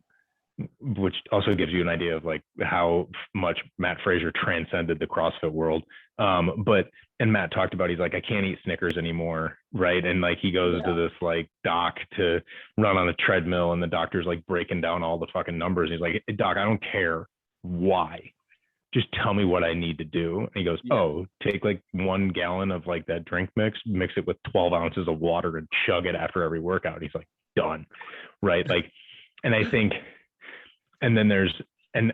Speaker 2: Which also gives you an idea of like how much Matt Fraser transcended the CrossFit world. And Matt talked about, he's like, I can't eat Snickers anymore. Right. And like, he goes to this like doc to run on a treadmill and the doctor's like breaking down all the fucking numbers. He's like, doc, I don't care why. Just tell me what I need to do. And he goes, oh, take like 1 gallon of like that drink mix it with 12 ounces of water and chug it after every workout. And he's like, done. Right. Like, and I think, and then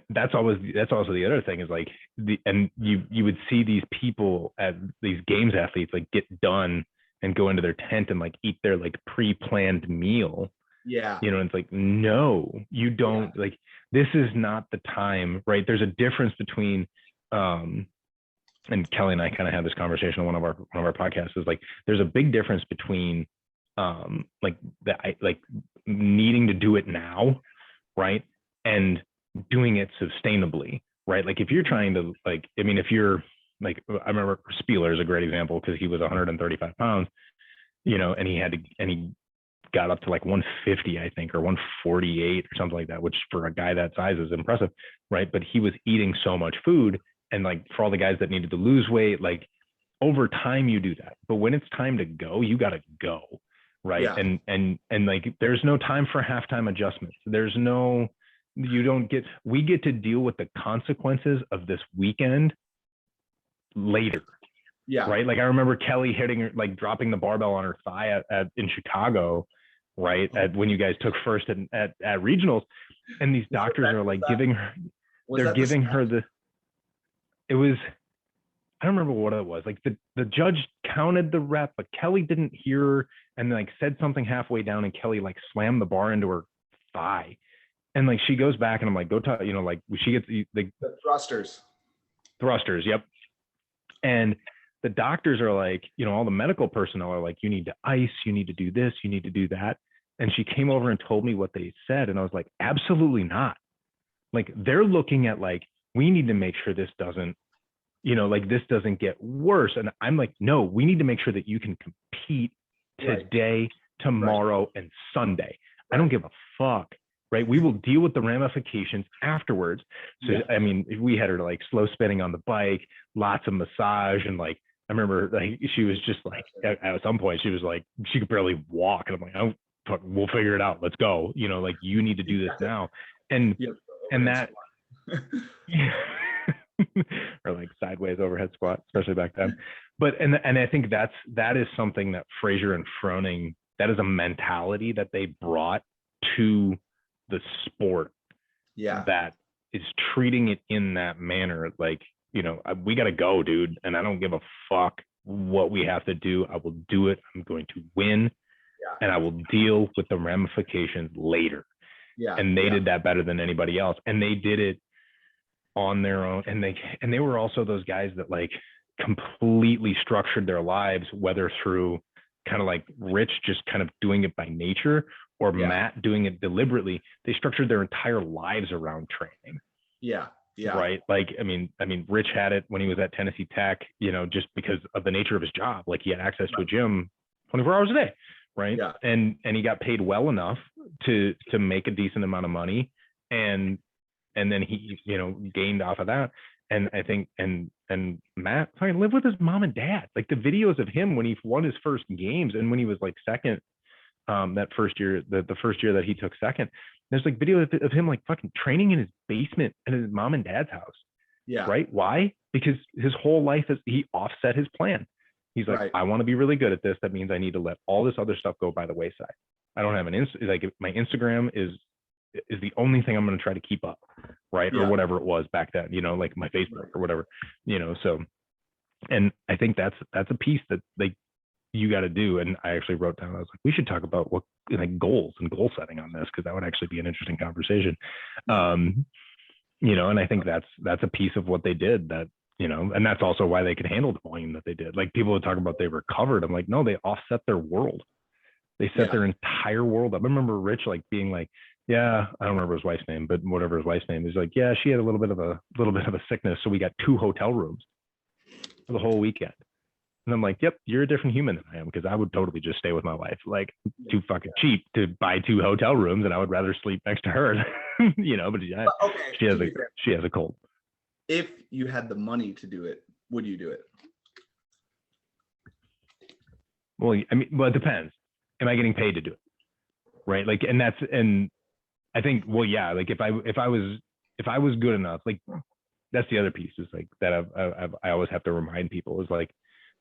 Speaker 2: that's also the other thing is like you would see these people at these games athletes like get done and go into their tent and like eat their like pre-planned meal.
Speaker 1: Yeah.
Speaker 2: And it's like, no, you don't. Like, this is not the time, right? There's a difference between, and Kelly and I kind of had this conversation on one of our podcasts, is like, there's a big difference between, like needing to do it now, right? And doing it sustainably, right? Like if you're trying to like, I mean, if you're like, I remember Spieler is a great example because he was 135 pounds, and he got up to like 150, I think, or 148 or something like that, which for a guy that size is impressive, right? But he was eating so much food, and like for all the guys that needed to lose weight, like over time you do that, but when it's time to go, you got to go, right? Yeah. And like there's no time for halftime adjustments. We get to deal with the consequences of this weekend later. Yeah. Right. Like I remember Kelly hitting her, like dropping the barbell on her thigh in Chicago, right? When you guys took first at regionals, and these doctors are like giving her, it was, I don't remember what it was. Like the judge counted the rep, but Kelly didn't hear her and like said something halfway down, and Kelly like slammed the bar into her thigh. And like, she goes back and I'm like, go talk, like she gets the
Speaker 1: thrusters. Yep.
Speaker 2: And the doctors are like, all the medical personnel are like, you need to ice, you need to do this, you need to do that. And she came over and told me what they said. And I was like, absolutely not. Like they're looking at like, we need to make sure this doesn't, like this doesn't get worse. And I'm like, no, we need to make sure that you can compete today, tomorrow, and Sunday. I don't give a fuck. Right. We will deal with the ramifications afterwards. So, I mean, we had her like slow spinning on the bike, lots of massage. And like, I remember like, she was just like, at some point she was like, she could barely walk. And I'm like, oh, fuck, we'll figure it out. Let's go. Like you need to do this now. And that, or like sideways overhead squat, especially back then. But, and I think that is something that Fraser and Froning, that is a mentality that they brought to the sport, that is treating it in that manner. Like, we got to go, dude. And I don't give a fuck what we have to do. I will do it. I'm going to win, and I will deal with the ramifications later. And they did that better than anybody else. And they did it on their own. And they were also those guys that like, completely structured their lives, whether through kind of like Rich just kind of doing it by nature or Matt doing it deliberately. They structured their entire lives around training.
Speaker 1: Yeah.
Speaker 2: Right. Like, I mean, Rich had it when he was at Tennessee Tech, you know, just because of the nature of his job. Like he had access to a gym 24 hours a day. Right.
Speaker 1: Yeah.
Speaker 2: And he got paid well enough to make a decent amount of money. And then he, you know, gained off of that. And I think, and Matt fucking lived with his mom and dad. Like the videos of him when he won his first games and when he was like second, that first year, the first year that he took second, there's like video of him like fucking training in his basement at his mom and dad's house.
Speaker 1: Yeah.
Speaker 2: Right. Why? Because his whole life is he offset his plan. He's like, I want to be really good at this. That means I need to let all this other stuff go by the wayside. I don't have like my Instagram is the only thing I'm going to try to keep up. Right. Or whatever it was back then, you know, like my Facebook or whatever, you know, so, and I think that's a piece that like you got to do. And I actually wrote down, I was like, we should talk about what like goals and goal setting on this, because that would actually be an interesting conversation. You know, and I think that's a piece of what they did, that, you know, and that's also why they could handle the volume that they did. Like people would talk about they recovered. I'm like, no, they offset their world. They set their entire world up. I remember Rich like being like, yeah, I don't remember his wife's name, but whatever his wife's name is, like, yeah, she had a little bit of a sickness, so we got 2 hotel rooms for the whole weekend. And I'm like, yep, you're a different human than I am, because I would totally just stay with my wife. Like, too fucking cheap to buy 2 hotel rooms, and I would rather sleep next to her. You know, but she has a cold.
Speaker 1: If you had the money to do it, would you do it?
Speaker 2: Well, I mean, it depends. Am I getting paid to do it? Right. Like, and I think, well, yeah, like if I was good enough, like that's the other piece is like that I always have to remind people is like,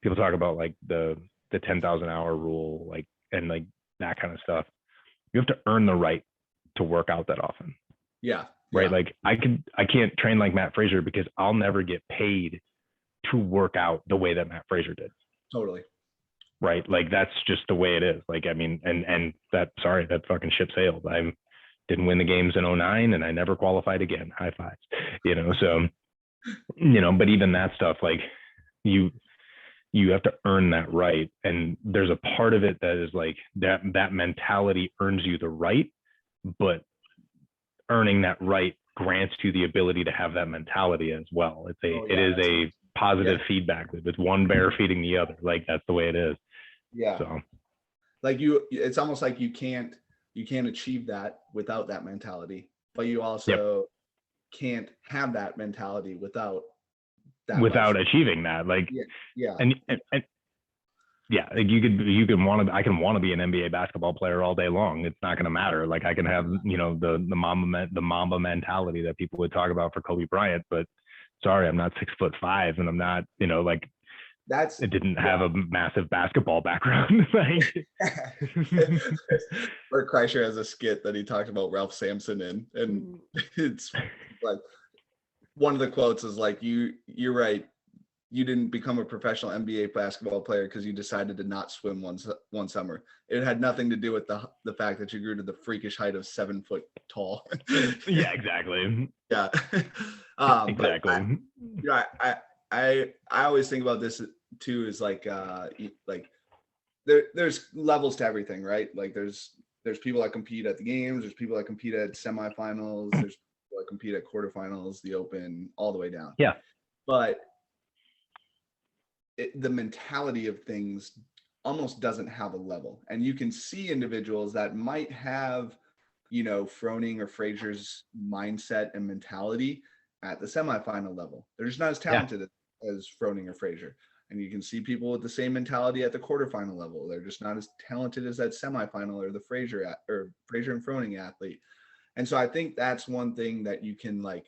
Speaker 2: people talk about like the 10,000 hour rule, like, and like that kind of stuff. You have to earn the right to work out that often.
Speaker 1: Yeah.
Speaker 2: Right. Like I can't train like Matt Fraser because I'll never get paid to work out the way that Matt Fraser did.
Speaker 1: Totally.
Speaker 2: Right. Like that's just the way it is. Like, I mean, and that fucking ship sailed. I didn't win the games in 2009 and I never qualified again. High fives, you know? So, you know, but even that stuff, like you have to earn that right. And there's a part of it that is like that mentality earns you the right, but earning that right grants you the ability to have that mentality as well. It is a positive feedback loop. It's one bear feeding the other. Like that's the way it is.
Speaker 1: Yeah.
Speaker 2: So
Speaker 1: like it's almost like you can't achieve that without that mentality, but you also can't have that mentality without
Speaker 2: achieving that. Like,
Speaker 1: yeah.
Speaker 2: And yeah, like I can want to be an NBA basketball player all day long. It's not going to matter. Like I can have, you know, the Mamba mentality that people would talk about for Kobe Bryant, but sorry, I'm not 6'5", and I'm not, you know, like it didn't have a massive basketball background. Like
Speaker 1: Bert Kreischer has a skit that he talked about Ralph Sampson in, and it's like one of the quotes is like, you're right. You didn't become a professional NBA basketball player because you decided to not swim one summer. It had nothing to do with the fact that you grew to the freakish height of 7 foot tall.
Speaker 2: Yeah, exactly.
Speaker 1: Yeah.
Speaker 2: Exactly.
Speaker 1: I always think about this too, is like there's levels to everything, right? Like there's people that compete at the games, there's people that compete at semifinals, there's people that compete at quarterfinals, the Open, all the way down.
Speaker 2: Yeah.
Speaker 1: But the mentality of things almost doesn't have a level, and you can see individuals that might have, you know, Froning or Fraser's mindset and mentality at the semifinal level. They're just not as talented as Froning or Fraser. And you can see people with the same mentality at the quarterfinal level. They're just not as talented as that semifinal or the Fraser and Froning athlete. And so I think that's one thing that you can like,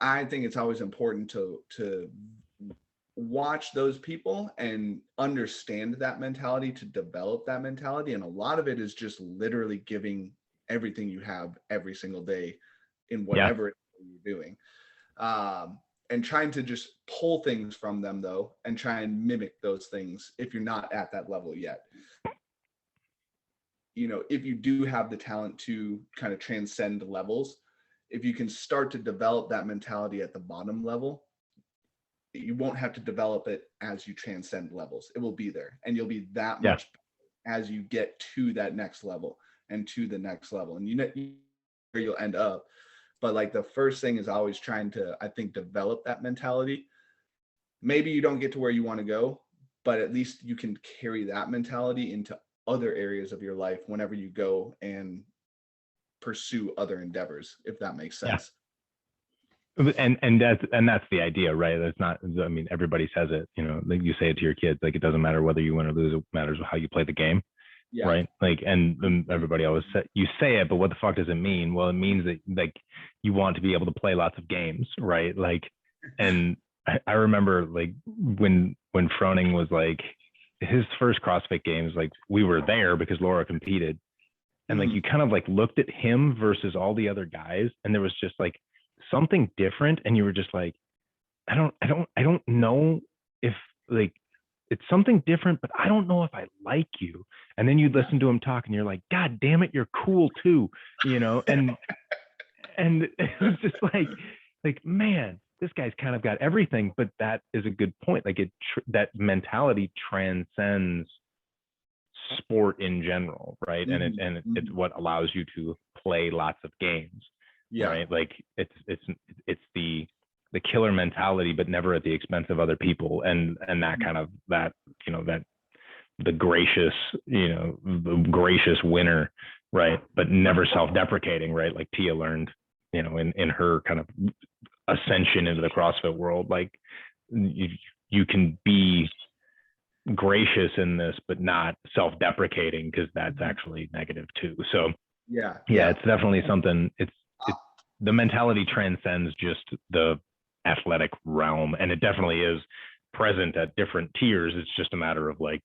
Speaker 1: I think it's always important to watch those people and understand that mentality, to develop that mentality. And a lot of it is just literally giving everything you have every single day in whatever you're doing. And trying to just pull things from them though, and try and mimic those things if you're not at that level yet. You know, if you do have the talent to kind of transcend levels, if you can start to develop that mentality at the bottom level, you won't have to develop it as you transcend levels. It will be there, and you'll be that
Speaker 2: Yeah.
Speaker 1: much as you get to that next level and to the next level, and you know where you'll end up. But like the first thing is always trying to, I think, develop that mentality. Maybe you don't get to where you want to go, but at least you can carry that mentality into other areas of your life whenever you go and pursue other endeavors, if that makes sense.
Speaker 2: And that's the idea, right? That's not, I mean, everybody says it, you know, like you say it to your kids, like it doesn't matter whether you win or lose, it matters how you play the game.
Speaker 1: Yeah.
Speaker 2: Right. Like, and everybody always say, you say it, but what the fuck does it mean? Well, it means that like you want to be able to play lots of games, right? Like, and I remember like when Froning was like his first CrossFit games, like we were there because Laura competed, and like you kind of like looked at him versus all the other guys, and there was just like something different, and you were just like, I don't know if like it's something different, but I don't know if I like you. And then you listen to him talk and you're like, God damn it, you're cool too, you know? And it was just like, man, this guy's kind of got everything. But that is a good point. Like that mentality transcends sport in general, right? And it's what allows you to play lots of games.
Speaker 1: Yeah.
Speaker 2: Right. Like it's the killer mentality, but never at the expense of other people. And that kind of that, you know, that the gracious winner, right? But never self-deprecating, right? Like Tia learned, you know, in her kind of ascension into the CrossFit world, like you can be gracious in this, but not self-deprecating, because that's actually negative too. So yeah, it's definitely something. It's the mentality transcends just the athletic realm, and it definitely is present at different tiers. It's just a matter of like,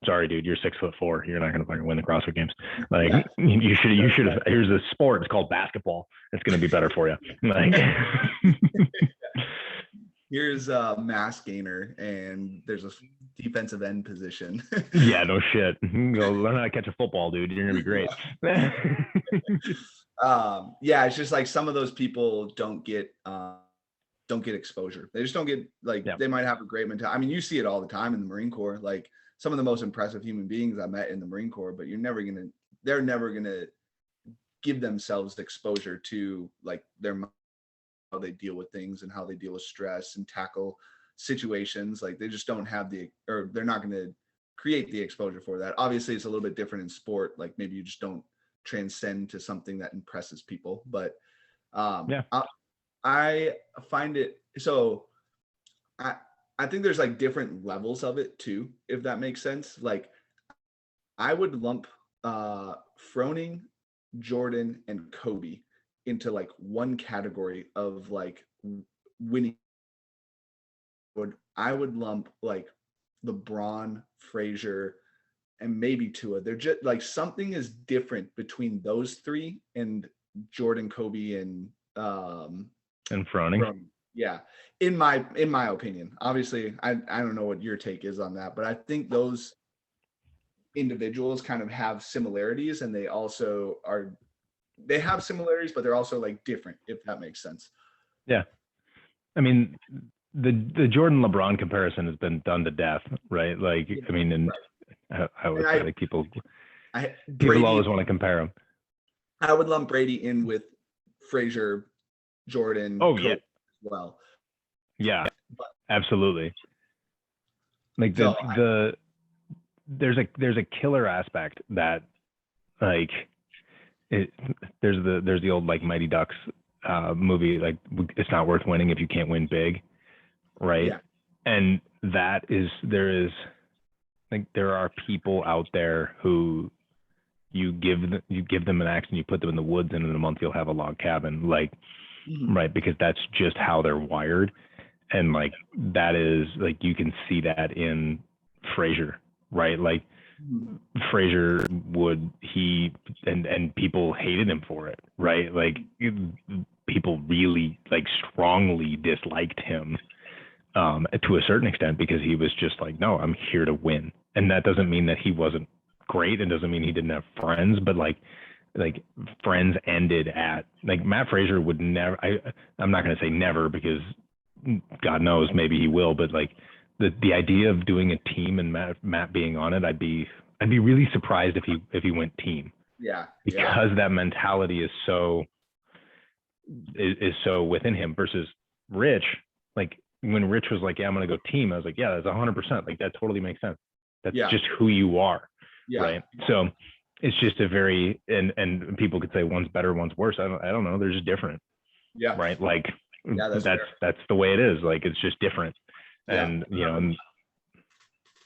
Speaker 2: sorry dude, you're 6'4", you're not gonna fucking win the CrossFit games. Like you should have, here's a sport, it's called basketball, it's gonna be better for you. Like
Speaker 1: here's a mass gainer and there's a defensive end position.
Speaker 2: Yeah, no shit. Go learn how to catch a football, dude, you're gonna be great.
Speaker 1: Yeah, it's just like some of those people don't get exposure. They just don't get like, they might have a great mentality. I mean, you see it all the time in the Marine Corps, like some of the most impressive human beings I met in the Marine Corps, but they're never gonna give themselves exposure to like how they deal with things and how they deal with stress and tackle situations. Like they just don't have or they're not going to create the exposure for that. Obviously it's a little bit different in sport. Like maybe you just don't transcend to something that impresses people, but I find it, so I think there's like different levels of it too, if that makes sense. Like I would lump Froning, Jordan, and Kobe into like one category of like winning. I would lump like LeBron, Frazier, and maybe Tua. They're just like, something is different between those three and Jordan, Kobe, and
Speaker 2: Froning.
Speaker 1: Yeah, in my opinion. Obviously, I don't know what your take is on that, but I think those individuals kind of have similarities, and they have similarities, but they're also like different, if that makes sense. Yeah.
Speaker 2: I mean, the Jordan LeBron comparison has been done to death, right? Like, I mean, and I always say like people always want to compare them.
Speaker 1: I would lump Brady in with Frazier, Jordan.
Speaker 2: Oh, yeah.
Speaker 1: As well.
Speaker 2: Yeah, absolutely. Like there's a killer aspect that like there's the old like Mighty Ducks movie, like it's not worth winning if you can't win big, right? Yeah. And there are people out there who you give them an axe and you put them in the woods, and in a month you'll have a log cabin, like right, because that's just how they're wired. And like that is like, you can see that in Frazier, right? Like Frazier and people hated him for it, right? Like people really like strongly disliked him to a certain extent, because he was just like, no, I'm here to win. And that doesn't mean that he wasn't great, and doesn't mean he didn't have friends, but like friends ended at like Matt Frazier would never, I'm not going to say never, because God knows, maybe he will, but like the idea of doing a team and Matt being on it, I'd be really surprised if he went team.
Speaker 1: Yeah.
Speaker 2: Because that mentality is so within him versus Rich. Like when Rich was like, yeah, I'm going to go team, I was like, yeah, that's 100%. Like that totally makes sense. That's just who you are.
Speaker 1: Yeah.
Speaker 2: Right. So it's just a very, and people could say one's better, one's worse. I don't know. They're just different.
Speaker 1: Yeah.
Speaker 2: Right. Like that's the way it is. Like, it's just different. And, you know,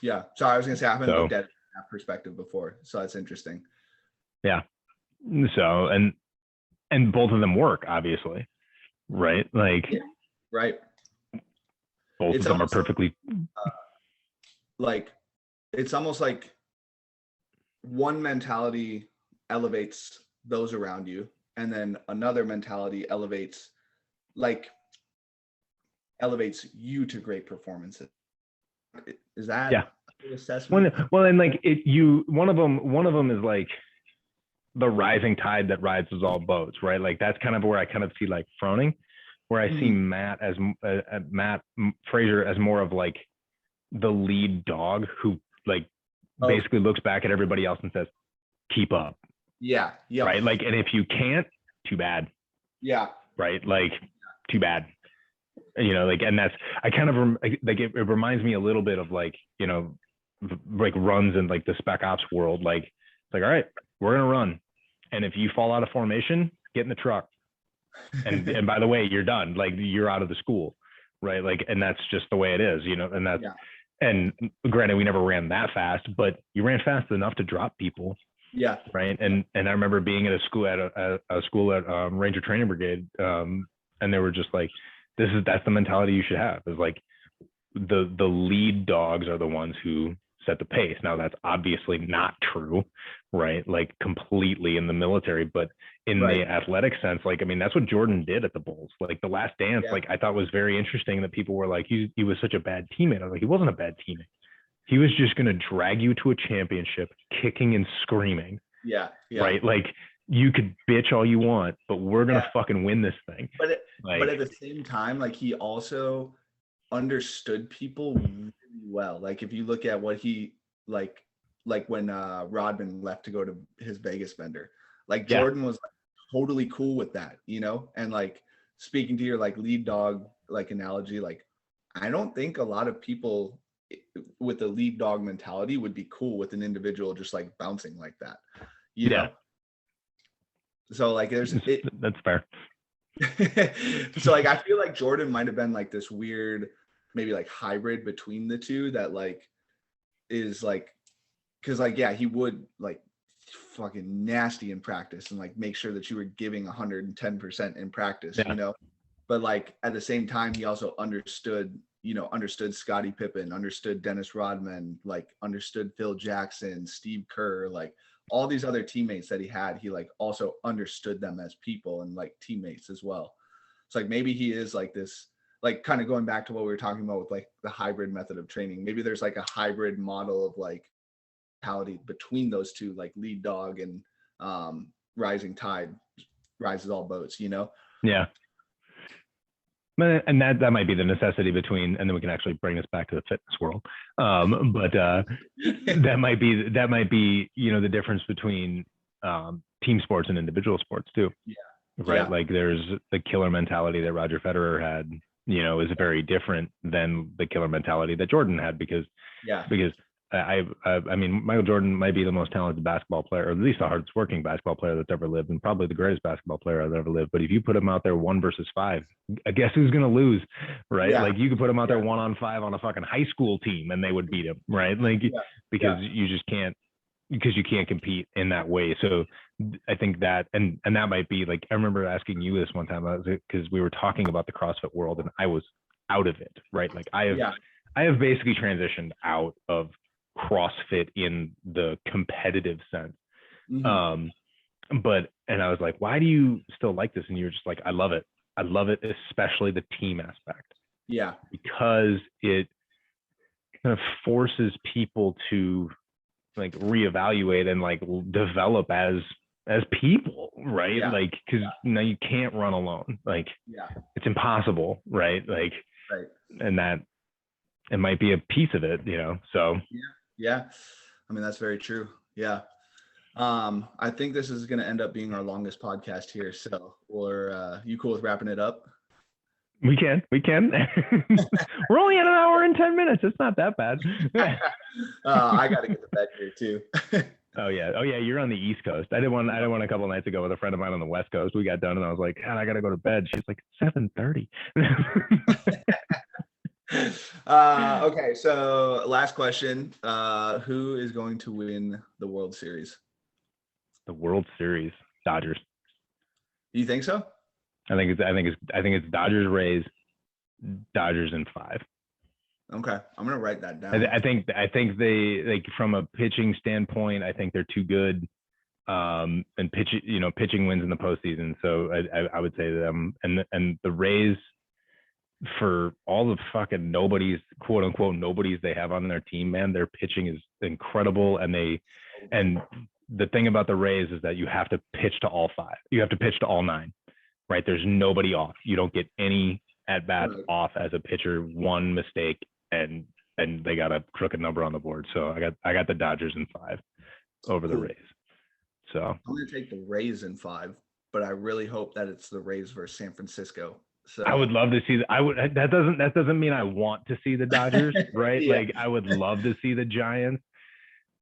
Speaker 1: yeah. Sorry, I was going to say, I haven't looked at that perspective before. So that's interesting.
Speaker 2: Yeah. So, and both of them work, obviously. Right. Like,
Speaker 1: right.
Speaker 2: Both of them are perfectly
Speaker 1: like, it's almost like one mentality elevates those around you, and then another mentality elevates you to great performances. Is that a good assessment?
Speaker 2: Well, and like one of them is like the rising tide that rises all boats, right? Like that's kind of where I kind of see like Froning, where I see Matt Fraser as more of like the lead dog who like basically looks back at everybody else and says, keep up.
Speaker 1: Yeah.
Speaker 2: Right. Like, and if you can't, too bad.
Speaker 1: Yeah.
Speaker 2: Right. Like, too bad. You know, like, and that's, I kind of like, it reminds me a little bit of like, you know, like runs in like the Spec Ops world. Like, it's like, all right, we're going to run. And if you fall out of formation, get in the truck. And by the way, you're done. Like, you're out of the school. Right. Like, and that's just the way it is, you know, and that's, and granted, we never ran that fast, but you ran fast enough to drop people.
Speaker 1: Yeah.
Speaker 2: Right. And I remember being at a school at Ranger Training Brigade. And they were just like, that's the mentality you should have. It's like the lead dogs are the ones who set the pace. Now that's obviously not true, right? Like completely in the military, but in the athletic sense, like, I mean, that's what Jordan did at the Bulls. Like the Last Dance, like I thought was very interesting that people were like, he was such a bad teammate. I was like, he wasn't a bad teammate. He was just going to drag you to a championship, kicking and screaming.
Speaker 1: Yeah.
Speaker 2: Right. Like you could bitch all you want, but we're going to fucking win this thing.
Speaker 1: But at the same time, like he also understood people really well. Like if you look at what he like when Rodman left to go to his Vegas vendor, like Jordan was like totally cool with that, you know? And like speaking to your like lead dog like analogy, like I don't think a lot of people with a lead dog mentality would be cool with an individual just like bouncing like that, you know? So like
Speaker 2: that's fair.
Speaker 1: So like I feel like Jordan might have been like this weird maybe like hybrid between the two that like is like, because like he would like fucking nasty in practice and like make sure that you were giving 110% in practice, you know, but like at the same time he also understood Scottie Pippen, understood Dennis Rodman, like understood Phil Jackson, Steve Kerr, like all these other teammates that he had, he like also understood them as people and like teammates as well. So like maybe he is like this, like kind of going back to what we were talking about with like the hybrid method of training. Maybe there's like a hybrid model of like mentality between those two, like lead dog and rising tide rises all boats, you know?
Speaker 2: Yeah. And that might be the necessity between, and then we can actually bring this back to the fitness world. But that might be, you know, the difference between team sports and individual sports too.
Speaker 1: Yeah.
Speaker 2: Right.
Speaker 1: Yeah.
Speaker 2: Like there's the killer mentality that Roger Federer had, you know, is very different than the killer mentality that Jordan had because I mean, Michael Jordan might be the most talented basketball player, or at least the hardest working basketball player that's ever lived, and probably the greatest basketball player that's ever lived. But if you put him out there 1 versus 5, guess who's going to lose, right? Yeah. Like you could put him out there 1-on-5 on a fucking high school team, and they would beat him, right? Like because you just can't, because you can't compete in that way. So I think that, and that might be like, I remember asking you this one time because we were talking about the CrossFit world, and I was out of it, right? Like I have basically transitioned out of CrossFit in the competitive sense. And I was like, why do you still like this? And you're just like, I love it, especially the team aspect. Yeah, because it kind of forces people to like reevaluate and like develop as people, right? Like because now you can't run alone, like it's impossible, right? Like
Speaker 1: Right.
Speaker 2: and that it might be a piece of it, so.
Speaker 1: Yeah. I mean, that's very true. Yeah. I think this is going to end up being our longest podcast here. So you cool with wrapping it up?
Speaker 2: We can. We're only at an hour and 10 minutes. It's not that bad.
Speaker 1: I got to get to bed here too.
Speaker 2: Oh yeah. You're on the East Coast. I did one a couple of nights ago with a friend of mine on the West Coast. We got done and I was like, God, I got to go to bed. She's like, 7:30.
Speaker 1: Okay. So last question, who is going to win the World Series?
Speaker 2: The World Series, Dodgers.
Speaker 1: You think so?
Speaker 2: I think it's Dodgers, Rays, Dodgers in 5.
Speaker 1: Okay, I'm gonna write that down.
Speaker 2: I think they, like, from a pitching standpoint, I think they're too good. And pitching wins in the postseason. So I would say them, and the Rays, for all the fucking nobodies, quote unquote nobodies they have on their team, man, their pitching is incredible. And the thing about the Rays is that you have to pitch to all 5. You have to pitch to all 9. Right? There's nobody off. You don't get any at bats off as a pitcher. One mistake and they got a crooked number on the board. So I got the Dodgers in 5 over the Rays. So
Speaker 1: I'm gonna take the Rays in 5, but I really hope that it's the Rays versus San Francisco. So
Speaker 2: I would love to see that doesn't mean I want to see the Dodgers, right?
Speaker 1: Yeah.
Speaker 2: Like, I would love to see the Giants.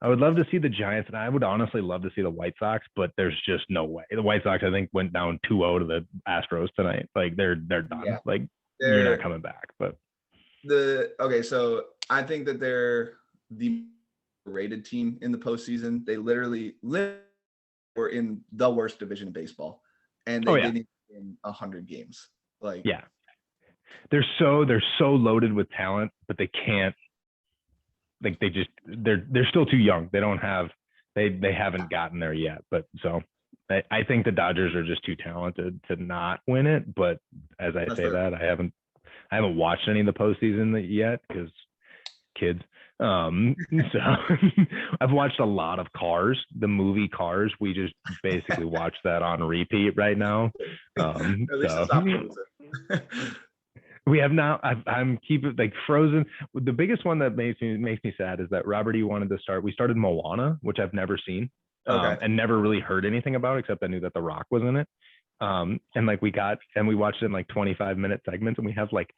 Speaker 2: I would love to see the Giants, and I would honestly love to see the White Sox, but there's just no way. The White Sox, I think, went down 2-0 to the Astros tonight. Like, they're done.
Speaker 1: Yeah.
Speaker 2: Like, you're not coming back. But
Speaker 1: so I think that they're the rated team in the postseason. They literally were in the worst division in baseball, and they didn't win 100 games. Like,
Speaker 2: yeah, they're so loaded with talent, but they can't. Like, they're still too young. They don't have they haven't gotten there yet. But so I think the Dodgers are just too talented to not win it. But as I say that, I haven't watched any of the postseason yet because kids. So I've watched a lot of Cars, the movie Cars. We just basically watch that on repeat right now.
Speaker 1: At least it's not Frozen.
Speaker 2: We have now. I'm keeping, like, Frozen. The biggest one that makes me sad is that Robert E. wanted to start. We started Moana, which I've never seen, and never really heard anything about, except I knew that The Rock was in it. And like we watched it in like 25-minute segments, and we have like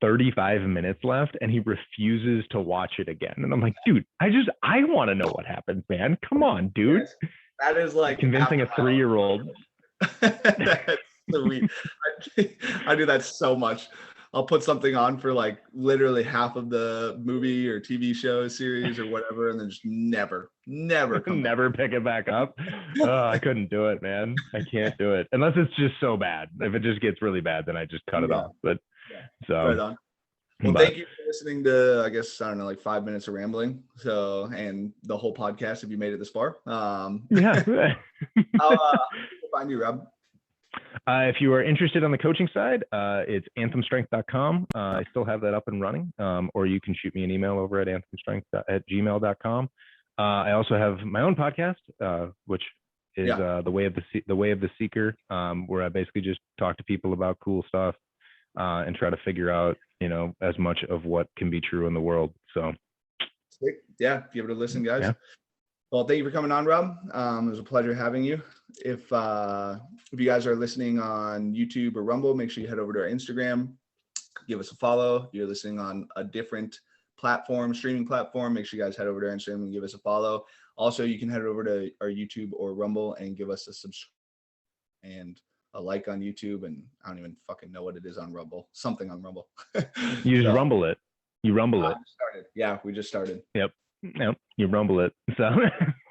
Speaker 2: 35 minutes left, and he refuses to watch it again. And I'm like, dude, I want to know what happens, man. Come on, dude.
Speaker 1: Yes. That is like
Speaker 2: convincing a 3-year-old.
Speaker 1: That's sweet. I do that so much. I'll put something on for like literally half of the movie or TV show series or whatever, and then just never
Speaker 2: pick it back up. I couldn't do it, man. I can't do it unless it's just so bad. If it just gets really bad, then I just cut it off. But so
Speaker 1: right on. Well, thank you for listening to, I guess, I don't know, like 5 minutes of rambling. So, and the whole podcast, if you made it this far.
Speaker 2: Yeah.
Speaker 1: I'll find you, Rob.
Speaker 2: If you are interested on the coaching side, it's anthemstrength.com. I still have that up and running, or you can shoot me an email over at anthemstrength@gmail.com. I also have my own podcast, which is the Way of the Seeker, where I basically just talk to people about cool stuff and try to figure out, as much of what can be true in the world. So,
Speaker 1: yeah, give it a listen, guys. Yeah. Well, thank you for coming on, Rob. It was a pleasure having you. If you guys are listening on YouTube or Rumble, make sure you head over to our Instagram, give us a follow. If you're listening on a different streaming platform, make sure you guys head over to our Instagram and give us a follow. Also, you can head over to our YouTube or Rumble and give us a subscribe and a like on YouTube. And I don't even fucking know what it is on Rumble. Something on Rumble.
Speaker 2: You just rumble it. You rumble it.
Speaker 1: Yeah, we just started.
Speaker 2: Yep. You rumble it. So.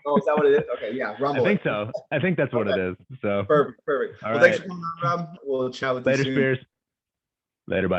Speaker 1: Oh, is that what it is? Okay, yeah, rumble.
Speaker 2: I think so. I think that's what it is. So
Speaker 1: perfect. All right. Thanks for coming on, Rob. We'll chat with you soon.
Speaker 2: Later, Spears. Later, bye.